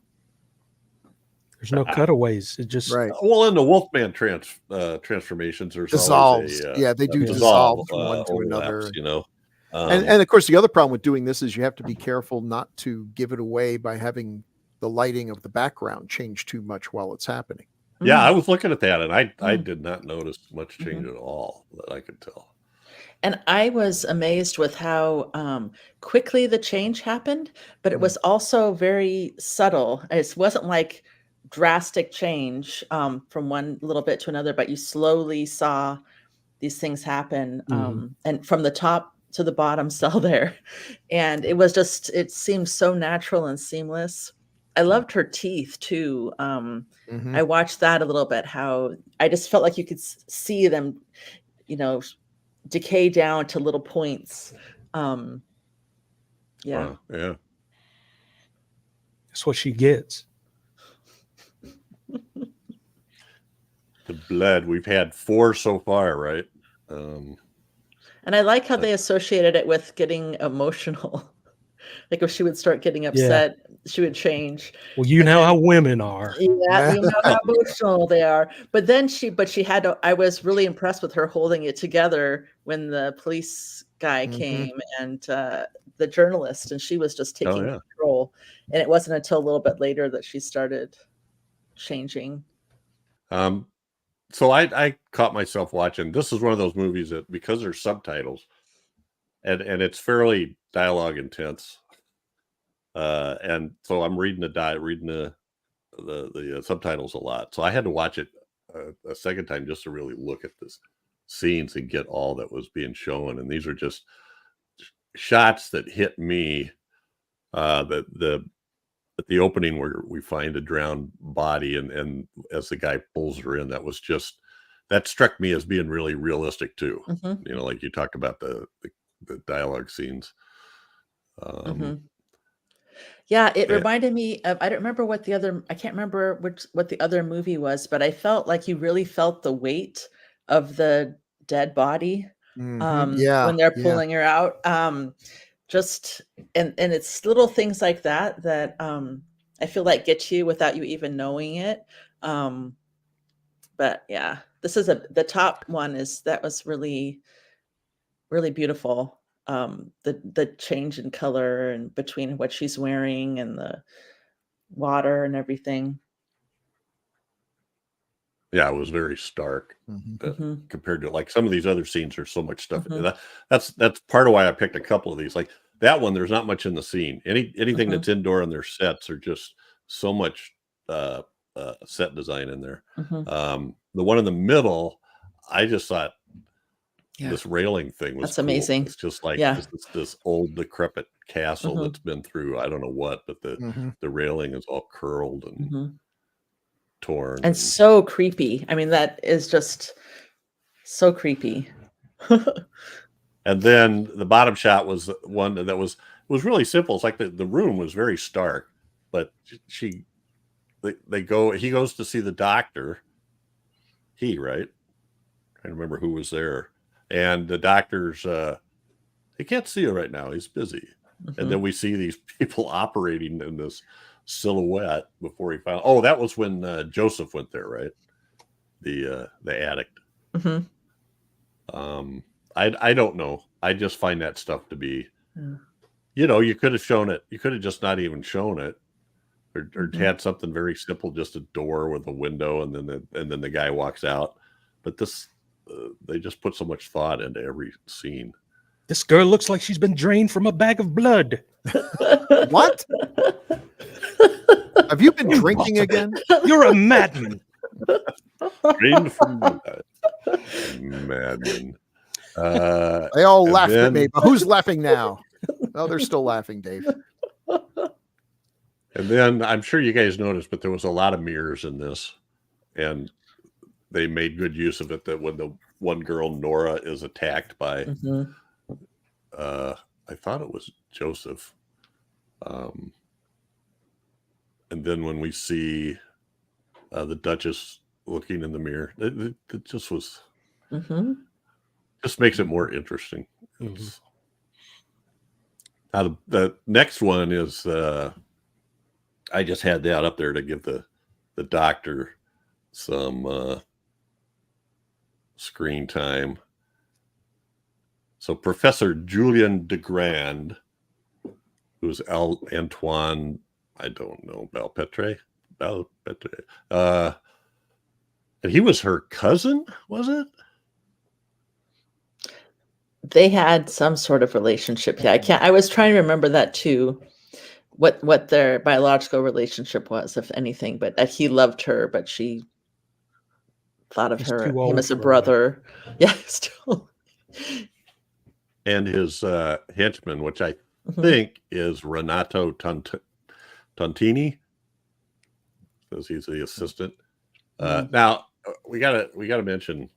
there's no cutaways. It just well, in the Wolfman transformations, there's dissolves. always they do dissolve from one to another. And of course, the other problem with doing this is you have to be careful not to give it away by having the lighting of the background change too much while it's happening. Yeah, I Mm. was looking at that, and I Mm. did not notice much change Mhm. at all that I could tell. And I was amazed with how quickly the change happened, but it Mm. was also very subtle. It wasn't like drastic change from one little bit to another, but you slowly saw these things happen, and from the top to the bottom cell there. And it was just, it seemed so natural and seamless. I loved her teeth too. Mhm. I watched that a little bit, how I just felt like you could see them, you know, decay down to little points. Yeah. Wow, yeah. That's what she gets. The blood, we've had 4 so far, right? And I like how they associated it with getting emotional. Like if she would start getting upset, she would change. Well, you And know then, how women are. yeah, you know how emotional they are. But then she had to, I was really impressed with her holding it together when the police guy came and the journalist, and she was just taking yeah. control. And it wasn't until a little bit later that she started changing. So I caught myself watching. This is one of those movies that, because there's subtitles and it's fairly dialogue intense, and so I'm reading the subtitles a lot. So I had to watch it a second time just to really look at the scenes and get all that was being shown. And these are just shots that hit me. At the opening where we find a drowned body, and as the guy pulls her in, that struck me as being really realistic too. Mhm. You know, like you talked about the dialogue scenes. Mhm. Yeah, it Yeah. reminded me of, I don't remember what I can't remember what the other movie was, but I felt like you really felt the weight of the dead body Yeah. when they're Yeah. pulling her out. Just and it's little things like that that I feel like get you without you even knowing it. But yeah, this is the top one that was really, really beautiful. The change in color and between what she's wearing and the water and everything. Yeah, it was very stark Mhm. compared to, like, some of these other scenes. There's so much stuff. Mhm. That's part of why I picked a couple of these. Like that one, there's not much in the scene. Anything Mhm. that's indoor in their sets are just so much uh, set design in there. Mhm. The one in the middle, I just thought Yeah, this railing thing was that's cool. amazing. It's just like Yeah. this old decrepit castle Mhm. that's been through I don't know what, but the railing is all curled and Mhm. torn. And so creepy. I mean, that is just so creepy. And then the bottom shot was one that was really simple. It's like the room was very stark, but he goes to see the doctor. Right? I don't remember who was there. And the doctor's he can't see her right now. He's busy. And then Mhm. we see these people operating in this silhouette before he found. Oh, that was when Joseph went there, right? The addict. Mhm. I don't know. I just find that stuff to be, Yeah. you could have shown it. You could have just not even shown it, or Mhm. had something very simple, just a door with a window, and then the guy walks out. But this, they just put so much thought into every scene. This girl looks like she's been drained from a bag of blood. What? Have you been drinking again? You're a madman. Drained from madman. They all And laughed at me, then- but who's laughing now? Oh, they're still laughing, Dave. And then I'm sure you guys noticed, but there was a lot of mirrors in this, and they made good use of it. That when the one girl Nora is attacked by, Mhm. I thought it was Joseph, and then when we see the Duchess looking in the mirror, it just was Mhm. just makes it more interesting. Mhm. Now the next one is I just had that up there to give the doctor some screen time. So Professor Julien Degrand, who's Antoine, I don't know, Belpetre. And he was her cousin, was it? They had some sort of relationship. Yeah, I was trying to remember that too. What their biological relationship was, if anything, but that he loved her, but she thought of He's her too him old as a for her. brother. Yeah, still. And his henchman, which I Mhm. think is Renato Tontini, because he's the assistant. Now we gotta mention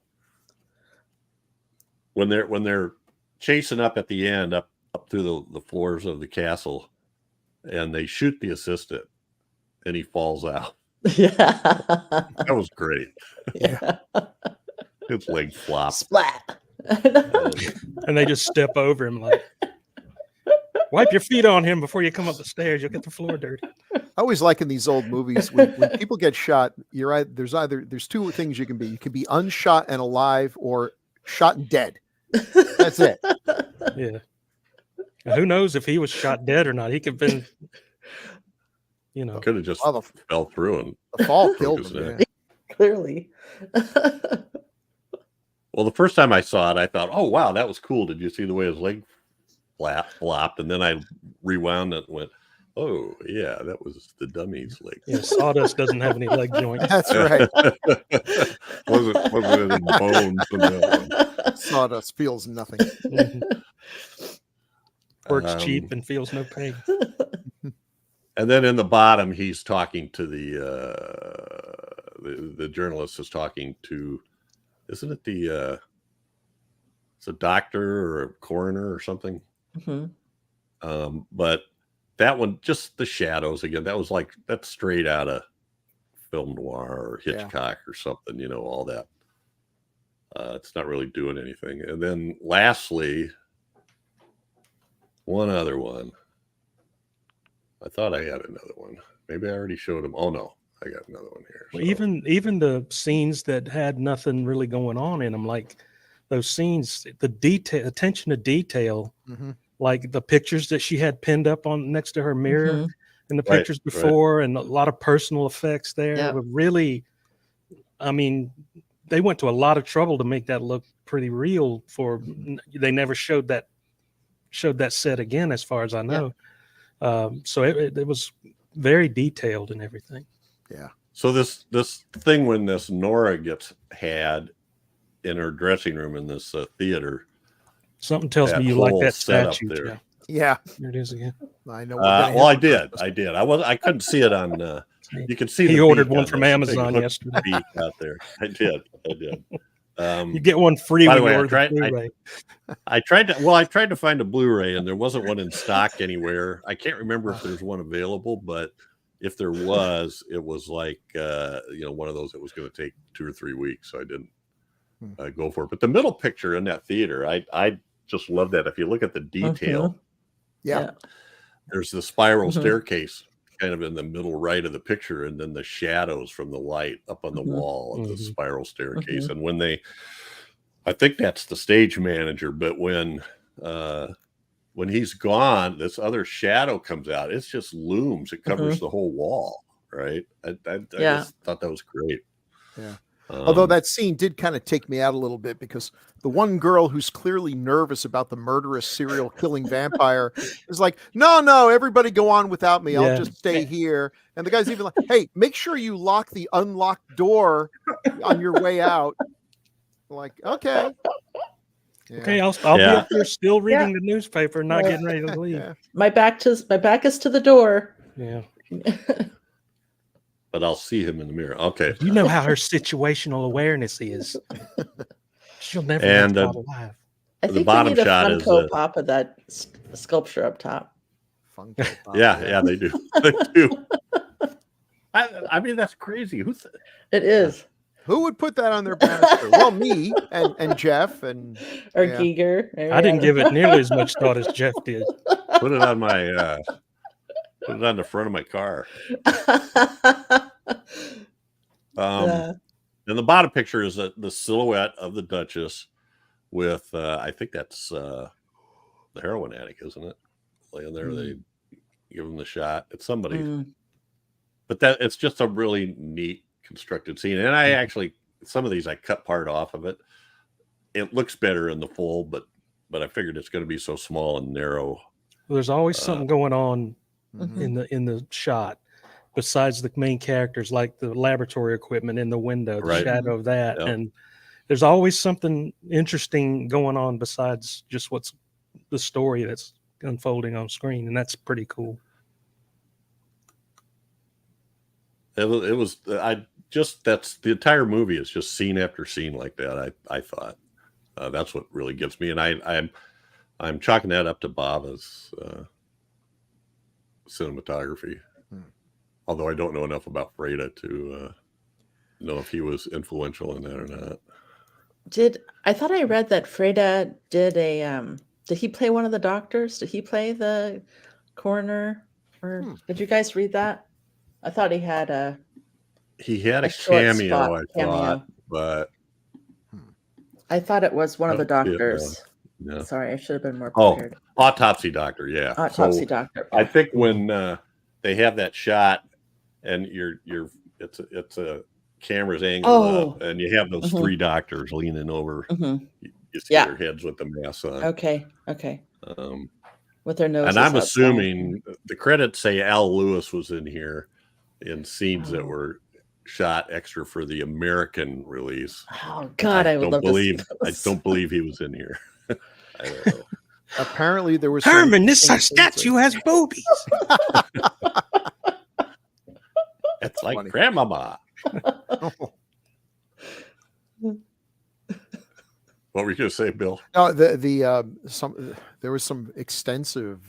when they're chasing up at the end, up through the floors of the castle, and they shoot the assistant, and he falls out. Yeah. That was great. Yeah. His leg flopped. Splat. And they just step over him like, wipe your feet on him before you come up the stairs. You'll get the floor dirty. I always like in these old movies when people get shot, there's two things you can be. You can be unshot and alive, or shot and dead. That's it. Yeah. And who knows if he was shot dead or not? He could have been, Could have just Well, fell through and the fall broke killed his him. neck. Yeah. Clearly. Well, the first time I saw it, I thought, "Oh wow, that was cool." Did you see the way his leg flopped? And then I rewound it and went, "Oh yeah, that was the dummy's leg." Yeah, sawdust doesn't have any leg joints. That's right. wasn't in bones. And that one. Sawdust feels nothing. Mhm. Works Um, cheap and feels no pain. And then in the bottom, he's talking to the journalist is talking to, isn't it it's a doctor or a coroner or something? Mhm. But that one, just the shadows again. That's straight out of film noir or Hitchcock or something. All that. It's not really doing anything. And then lastly, one other one. I thought I had another one. Maybe I already showed him. Oh no, I got another one here. Well, So- even the scenes that had nothing really going on in them, like those scenes, the attention to detail, Mhm. like the pictures that she had pinned up on next to her mirror, Mhm. and the Right, pictures right. before, and a lot of personal effects there Yeah. were really, I mean, they went to a lot of trouble to make that look pretty real. They never showed that set again, as far as I know. So it was very detailed and everything. So this thing when this Nora gets had in her dressing room in this theater. Something tells That me you like whole that setup statue. there. Jeff. Yeah, There it is again. I know. Well, I did. I couldn't see it on. You could see. He the ordered beak one on from this. Amazon Big yesterday. beak out there. I did. You get one free by when the way, you I order tried- the Blu-ray. I tried to find a Blu-ray and there wasn't one in stock anywhere. I can't remember if there's one available, but if there was, it was like one of those that was going to take 2 or 3 weeks, so I didn't go for it. But the middle picture in that theater, I just love that. If you look at the detail, Yeah. there's the spiral Mhm. staircase kind of in the middle right of the picture, and then the shadows from the light up on the Mhm. wall of the Mhm. spiral staircase. And when I think that's the stage manager, but when he's gone, this other shadow comes out. It just looms. It covers the whole wall, right? I Yeah. just thought that was great. Yeah. Although Um, that scene did kind of take me out a little bit, because the one girl who's clearly nervous about the murderous serial killing vampire is like, no, everybody go on without me. I'll Yeah. just stay here. And the guy's even like, hey, make sure you lock the unlocked door on your way out. Like, okay. Yeah. Okay, I'll be Yeah. up there still reading the newspaper, not getting ready to leave. Yeah. My back is to the door. Yeah. but I'll see him in the mirror. Okay. You know how her situational awareness is. She'll never And, get out alive. I The think bottom they need a shot is Funko Pop of that sculpture up top. Funko Pop, Yeah, they do. They do. I mean, that's crazy. It is. Who would put that on their banister? Well, me and Jeff and Or Yeah. Giger. I didn't give it nearly as much thought as Jeff did. put it on my put it on the front of my car. Yeah. And the bottom picture is the silhouette of the Duchess with I think that's the heroin addict, isn't it? Laying there, they give him the shot. It's somebody, but that it's just a really neat constructed scene. And I actually, some of these I cut part off of it. It looks better in the full, but I figured it's going to be so small and narrow. Well, there's always something going on in the shot besides the main characters, like the laboratory equipment in the window, the shadow of that. Yep. And there's always something interesting going on besides just what's the story that's unfolding on screen. And that's pretty cool. That's the entire movie is just scene after scene like that. I thought that's what really gets me. And I'm chalking that up to Bava's cinematography. Although I don't know enough about Freda to know if he was influential in that or not. I thought I read that Freda did did he play one of the doctors? Did he play the coroner? Or did you guys read that? I thought he had a short cameo, spot, thought, but I thought it was one of the doctors. No. Sorry, I should have been more prepared. Autopsy doctor, yeah. Autopsy doctor. I think when they have that shot and it's a camera's angled up and you have those three doctors leaning over. You see their heads with the masks on. Okay. With their noses. And I'm assuming the credits say Al Lewis was in here in scenes that were shot extra for the American release. Oh God, I would love to see those. I don't believe he was in here. I don't know. Apparently there was Herman, this statue has boobies. It's like funny. Grandmama. What were you going to say, Bill? No, there was some extensive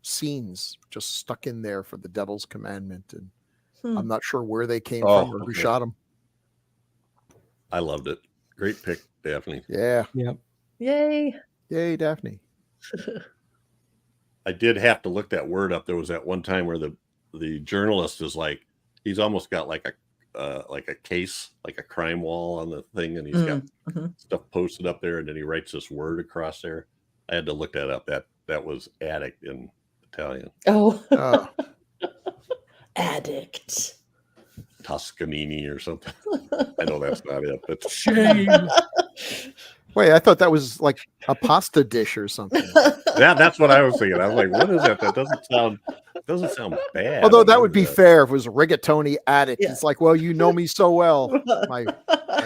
scenes just stuck in there for the Devil's Commandment, and I'm not sure where they came from or who shot them. I loved it. Great pick, Daphne. Yeah. Yep. Yay, Daphne. I did have to look that word up. There was that one time where the journalist is like, he's almost got like a case, like a crime wall on the thing, and he's got stuff posted up there, and then he writes this word across there. I had to look that up. That was addict in Italian. Oh. Addict. Toscanini or something. I know that's not it, but shame. Wait, I thought that was like a pasta dish or something. Yeah, that's what I was thinking. I was like, what is that? That doesn't sound bad. Although that would be fair if it was a rigatoni addict. Yeah. It's like, well, you know me so well, my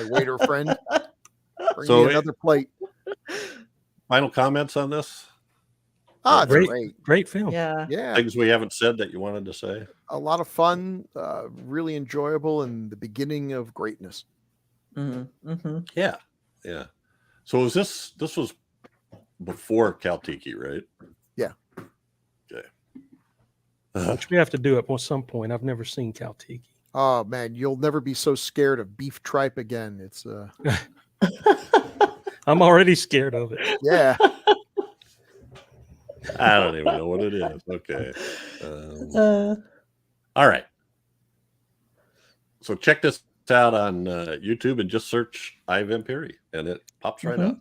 waiter friend. Bring me another plate. Final comments on this? Great film. Yeah. Things we haven't said that you wanted to say? A lot of fun, really enjoyable, and the beginning of greatness. Yeah. So this was before Caltiki, right? Yeah. Okay. Which we have to do at some point. I've never seen Caltiki. Oh man, you'll never be so scared of beef tripe again. It's I'm already scared of it. Yeah. I don't even know what it is. Okay. All right. So check this out on YouTube and just search I Vampiri, and it pops right up.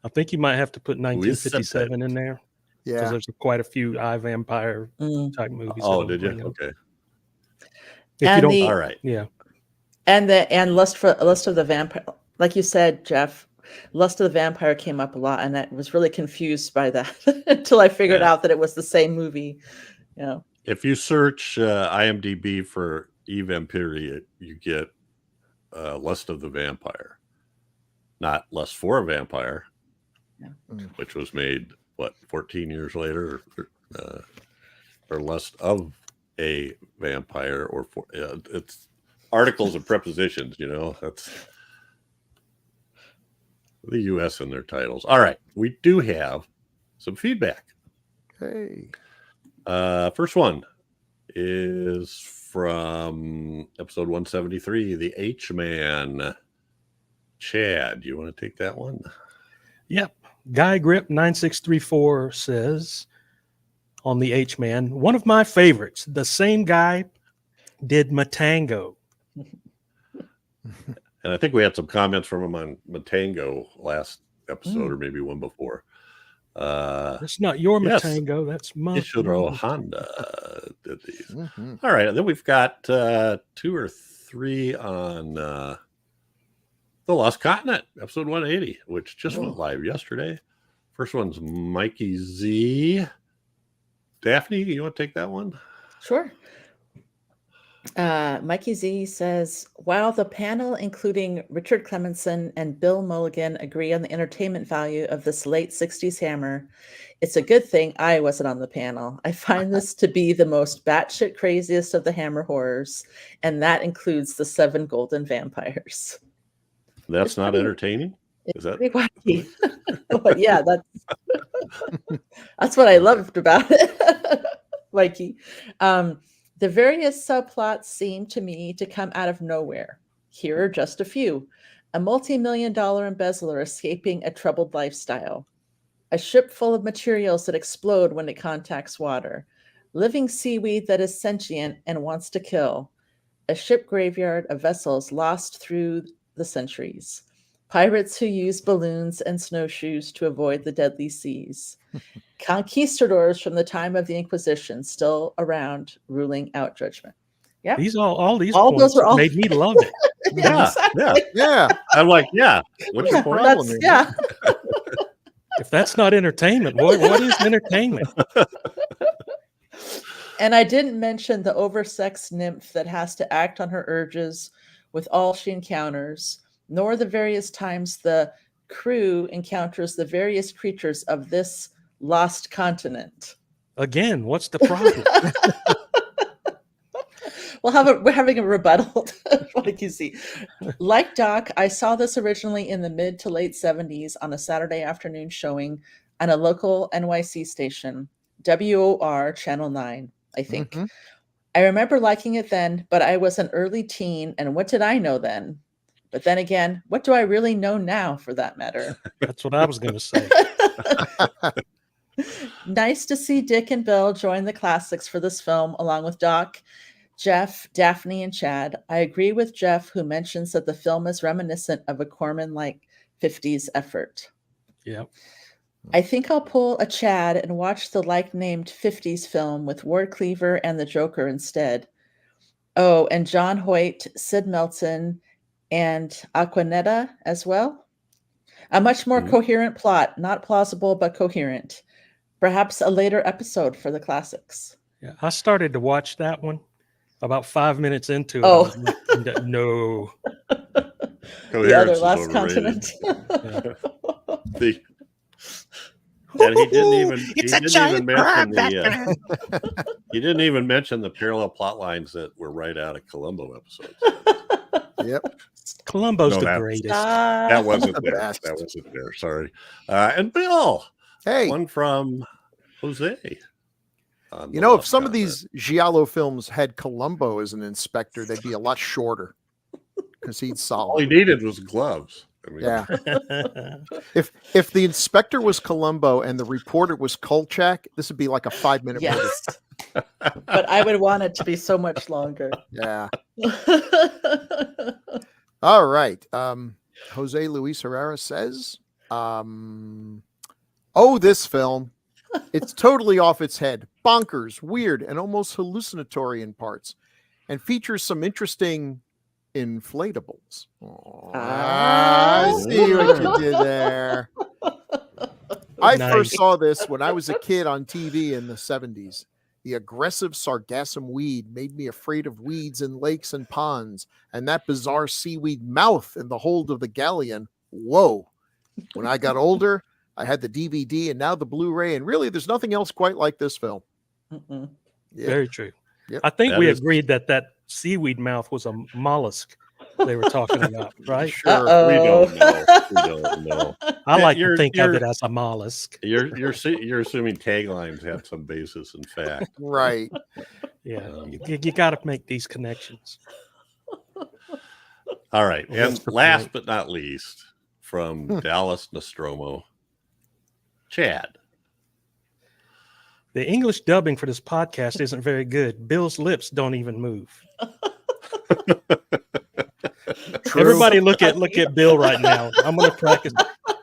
I think you might have to put 1957 in there. Yeah. Because there's quite a few I Vampire type movies. Oh, did you? Okay. If you don't, all right. Yeah. And Lust of the Vampire, like you said, Jeff, Lust of the Vampire came up a lot, and I was really confused by that until I figured out that it was the same movie. Yeah. If you search IMDb for I Vampiri, you get Lust of the Vampire, not Lust for a Vampire, which was made 14 years later, or Lust of a Vampire, or it's articles and prepositions. That's the U.S. in their titles. All right, we do have some feedback. Hey, first one is from episode 173, the H-Man. Chad, you want to take that one? Yep. Guy Grip 9634 says on the H-Man, one of my favorites. The same guy did Matango. And I think we had some comments from him on Matango last episode, or maybe one before. That's not your yes. Matango. That's my Ishiro Honda did these. Mm-hmm. All right. And then we've got 2 or 3 on The Lost Continent, episode 180, which just went live yesterday. First one's Mikey Z. Daphne, you want to take that one? Sure. Mikey Z says, while the panel, including Richard Clemenson and Bill Mulligan, agree on the entertainment value of this late 60s hammer, it's a good thing I wasn't on the panel. I find this to be the most batshit craziest of the hammer horrors, and that includes the 7 golden vampires. That's It's not pretty- entertaining? Is that Pretty wacky. But yeah, that's what I loved about it, Mikey. The various subplots seem to me to come out of nowhere. Here are just a few. A multi-million-dollar embezzler escaping a troubled lifestyle. A ship full of materials that explode when it contacts water. Living seaweed that is sentient and wants to kill. A ship graveyard of vessels lost through the centuries. Pirates who use balloons and snowshoes to avoid the deadly seas. Conquistadors from the time of the Inquisition still around ruling out judgment. Yeah. All these All points those are all- made me love it. Yeah, exactly. Yeah. I'm like, yeah. What's your point? problem is? Yeah. If that's not entertainment, what is entertainment? And I didn't mention the oversexed nymph that has to act on her urges with all she encounters, nor the various times the crew encounters the various creatures of this lost continent. Again, what's the problem? We're having a rebuttal, like you see. Like Doc, I saw this originally in the mid to late 70s on a Saturday afternoon showing on a local NYC station, WOR Channel 9, I think. Mhm. I remember liking it then, but I was an early teen, and what did I know then? But then again, what do I really know now, for that matter? That's what I was going to say. Nice to see Dick and Bill join the classics for this film, along with Doc, Jeff, Daphne, and Chad. I agree with Jeff, who mentions that the film is reminiscent of a Corman-like 50s effort. Yeah. I think I'll pull a Chad and watch the like-named 50s film with Ward Cleaver and the Joker instead. Oh, and John Hoyt, Sid Melton, and Aquanetta as well. A much more coherent plot, not plausible, but coherent. Perhaps a later episode for the classics. Yeah. I started to watch that one about 5 minutes into it. Oh. I was like, no. The other Coherence is Lost overrated. Continent. And he didn't even It's he a didn't giant even mention crab, he didn't even mention the parallel plot lines that were right out of Columbo episodes. Yep. Columbo's No, the that- greatest. That wasn't The there. best. That wasn't there. Sorry. And Bill, Hey, one from Jose. on you The know, if Lost some of Continent. these Giallo films had Columbo as an inspector, they'd be a lot shorter because he'd all he solve. needed was gloves. I mean, Yeah. If the inspector was Columbo and the reporter was Kolchak, this would be like a 5-minute movie. Yes. But I would want it to be so much longer. Yeah. All right. Jose Luis Herrera says, this film. It's totally off its head, bonkers, weird, and almost hallucinatory in parts, and features some interesting inflatables. I see what you did there. I Nice. first saw this when I was a kid on TV in the 70s. The aggressive sargassum weed made me afraid of weeds in lakes and ponds, and that bizarre seaweed mouth in the hold of the galleon. Whoa. When I got older, I had the DVD and now the Blu-ray, and really there's nothing else quite like this film. Mm-mm. Yeah. Very true. Yep. I think That we is- agreed that seaweed mouth was a mollusk they were talking about, right? Sure. we Uh-oh. don't know. We don't know. I Yeah, like to you're- think of you're- it as a mollusk. You're assuming taglines have some basis in fact. Right. Yeah, you got to make these connections. All right. Well, And that's the last point. but not least, from Dallas Nostromo, Chad. The English dubbing for this podcast isn't very good. Bill's lips don't even move. True. Everybody look at Bill right now. I'm gonna practice.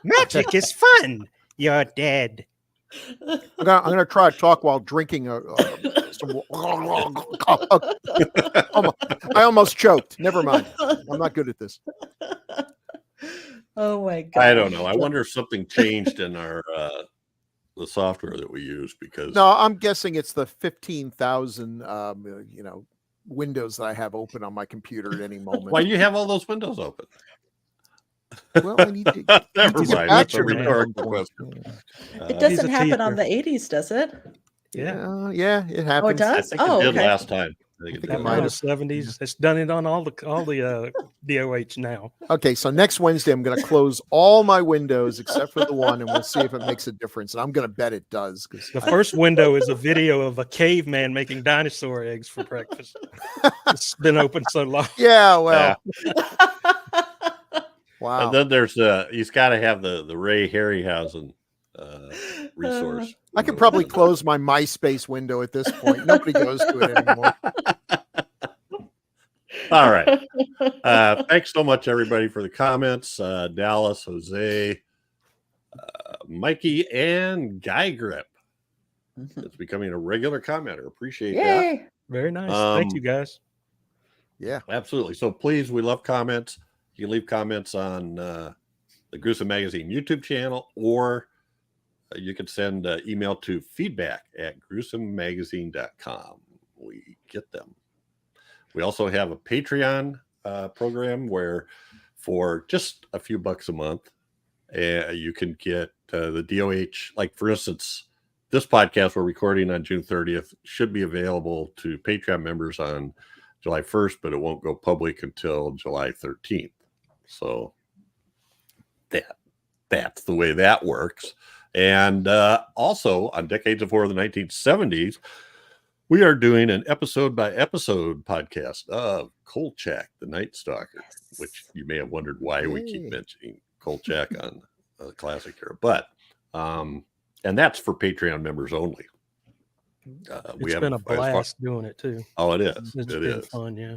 Magic is fun. You're dead. I'm gonna try to talk while drinking some. I almost choked. Never mind. I'm not good at this. Oh my god! I don't know. I wonder if something changed in our the software that we use because No, I'm guessing it's the 15,000 windows that I have open on my computer at any moment. why you have all those windows open. Well, I need to. Never He's a mind. That's a bachelor, man. rhetorical question. It He's doesn't a happen on teacher. the 80s, does it? Yeah. Yeah, it happens. Oh, it I does. think Oh, it did okay. last time. I think it think did it Might might the have. 70s. It's done it on all the DOH now. Okay, so next Wednesday I'm going to close all my windows except for the one, and we'll see if it makes a difference. And I'm going to bet it does. The first window is a video of a caveman making dinosaur eggs for breakfast. It's been open so long. Yeah, well, wow. And then there's he's got to have the Ray Harryhausen resource. I could probably close my MySpace window at this point. Nobody goes to it anymore. All right. Thanks so much, everybody, for the comments. Dallas, Jose, Mikey, and Guy Grip. It's becoming a regular commenter. Appreciate that. Yay! Very nice. Thank you guys. Yeah. Absolutely. So please, we love comments. You can leave comments on the Gruesome Magazine YouTube channel, or you can send email to feedback@gruesomemagazine.com. We get them. We also have a Patreon program where for just a few bucks a month, you can get the DOH. Like, for instance, this podcast we're recording on June 30th should be available to Patreon members on July 1st, but it won't go public until July 13th. So that's the way that works. And also on Decades of Horror of the 1970s, we are doing an episode by episode podcast of Kolchak, the Night Stalker, which you may have wondered why we keep mentioning Kolchak on the Classic Era. But, and that's for Patreon members only. It's been a blast doing it too. Oh, it is. It's It been is. fun, yeah.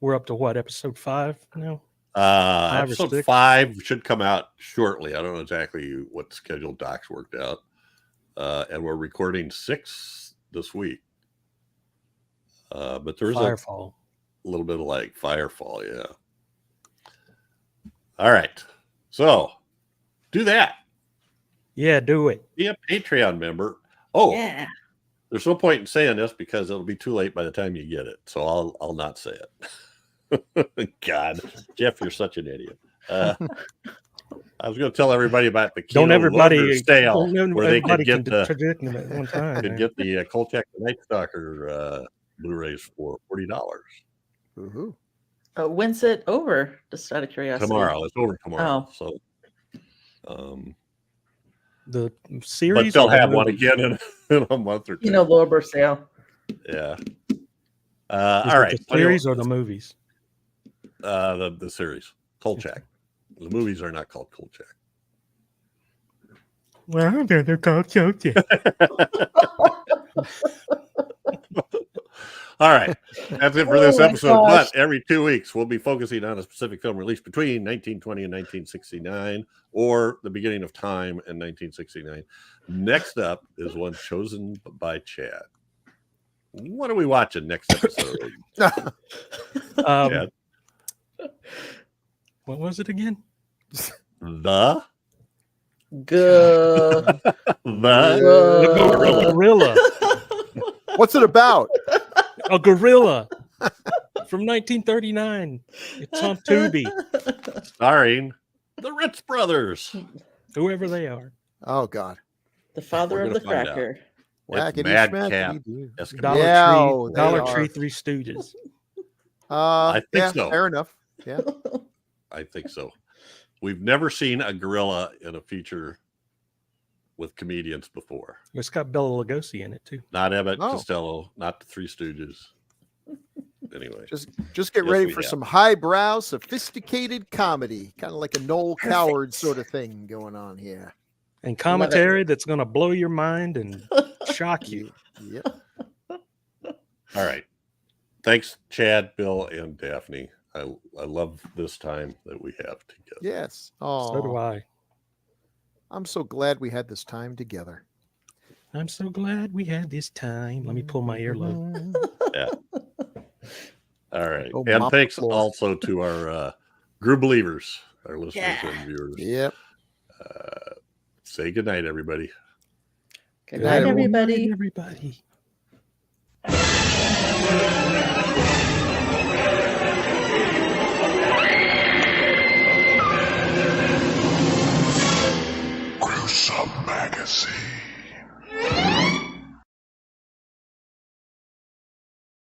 We're up to what, episode 5 now? or Episode 6? 5 should come out shortly. I don't know exactly what schedule Doc's worked out. And we're recording 6 this week. But there's Firefall. a little bit of like Firefall, yeah. All right. So do that. Yeah, do it. Be a Patreon member. Oh, Yeah. there's no point in saying this because it'll be too late by the time you get it. So I'll not say it. God, Jeff, you're such an idiot. I was going to tell everybody about the Kino Don't everybody Loader sale don't where they could everybody get can the predict them at one time. could man. get the Kolchak the Night Stalker Blu-rays for $40 Woohoo. When's it over? Just out of curiosity. tomorrow. It's over tomorrow. Oh. So, The but series. they'll or the have one movie? again in a month or two. You know, Lober sale. Yeah. Is All it right. The series or the movies? The series Kolchak. The movies are not called Kolchak. Well, they're called Jokie. All right. That's it for this Oh my episode. gosh. But every 2 weeks, we'll be focusing on a specific film released between 1920 and 1969 or the beginning of time in 1969. Next up is one chosen by Chad. What are we watching next episode? Chad? What was it again? The Good. Gorilla. Gorilla. What's it about? A gorilla from 1939. It's on Tubi. Starring the Ritz Brothers. Whoever they are. Oh, God. The father We're of the gonna find out. cracker. It's Wackety Mad schmackety Cap. doo. Eskimo. Dollar Yeah, Tree. oh, they Dollar are. Tree Three Stooges. I think Yeah, so. fair enough. Yeah. I think so. We've never seen a gorilla in a feature with comedians before. It's got Bela Lugosi in it too. Not Abbott Oh. Costello, not the Three Stooges. Anyway, Just get Yes, ready we for have. some highbrow, sophisticated comedy, kind of like a Noel Coward sort of thing going on here. And commentary that's going to blow your mind and shock you. Yep. all right. thanks, Chad, Bill, and Daphne. I love this time that we have together. Yes. So do Oh, I. I'm so glad we had this time together. I'm so glad we had this time. Let me pull my earlobe. Yeah. All right. Oh, And mop the thanks floor. also to our Grue believers, our listeners and viewers. Yep. Say goodnight, everybody. Good night, everybody. Good night, everybody. Gruesome Magazine.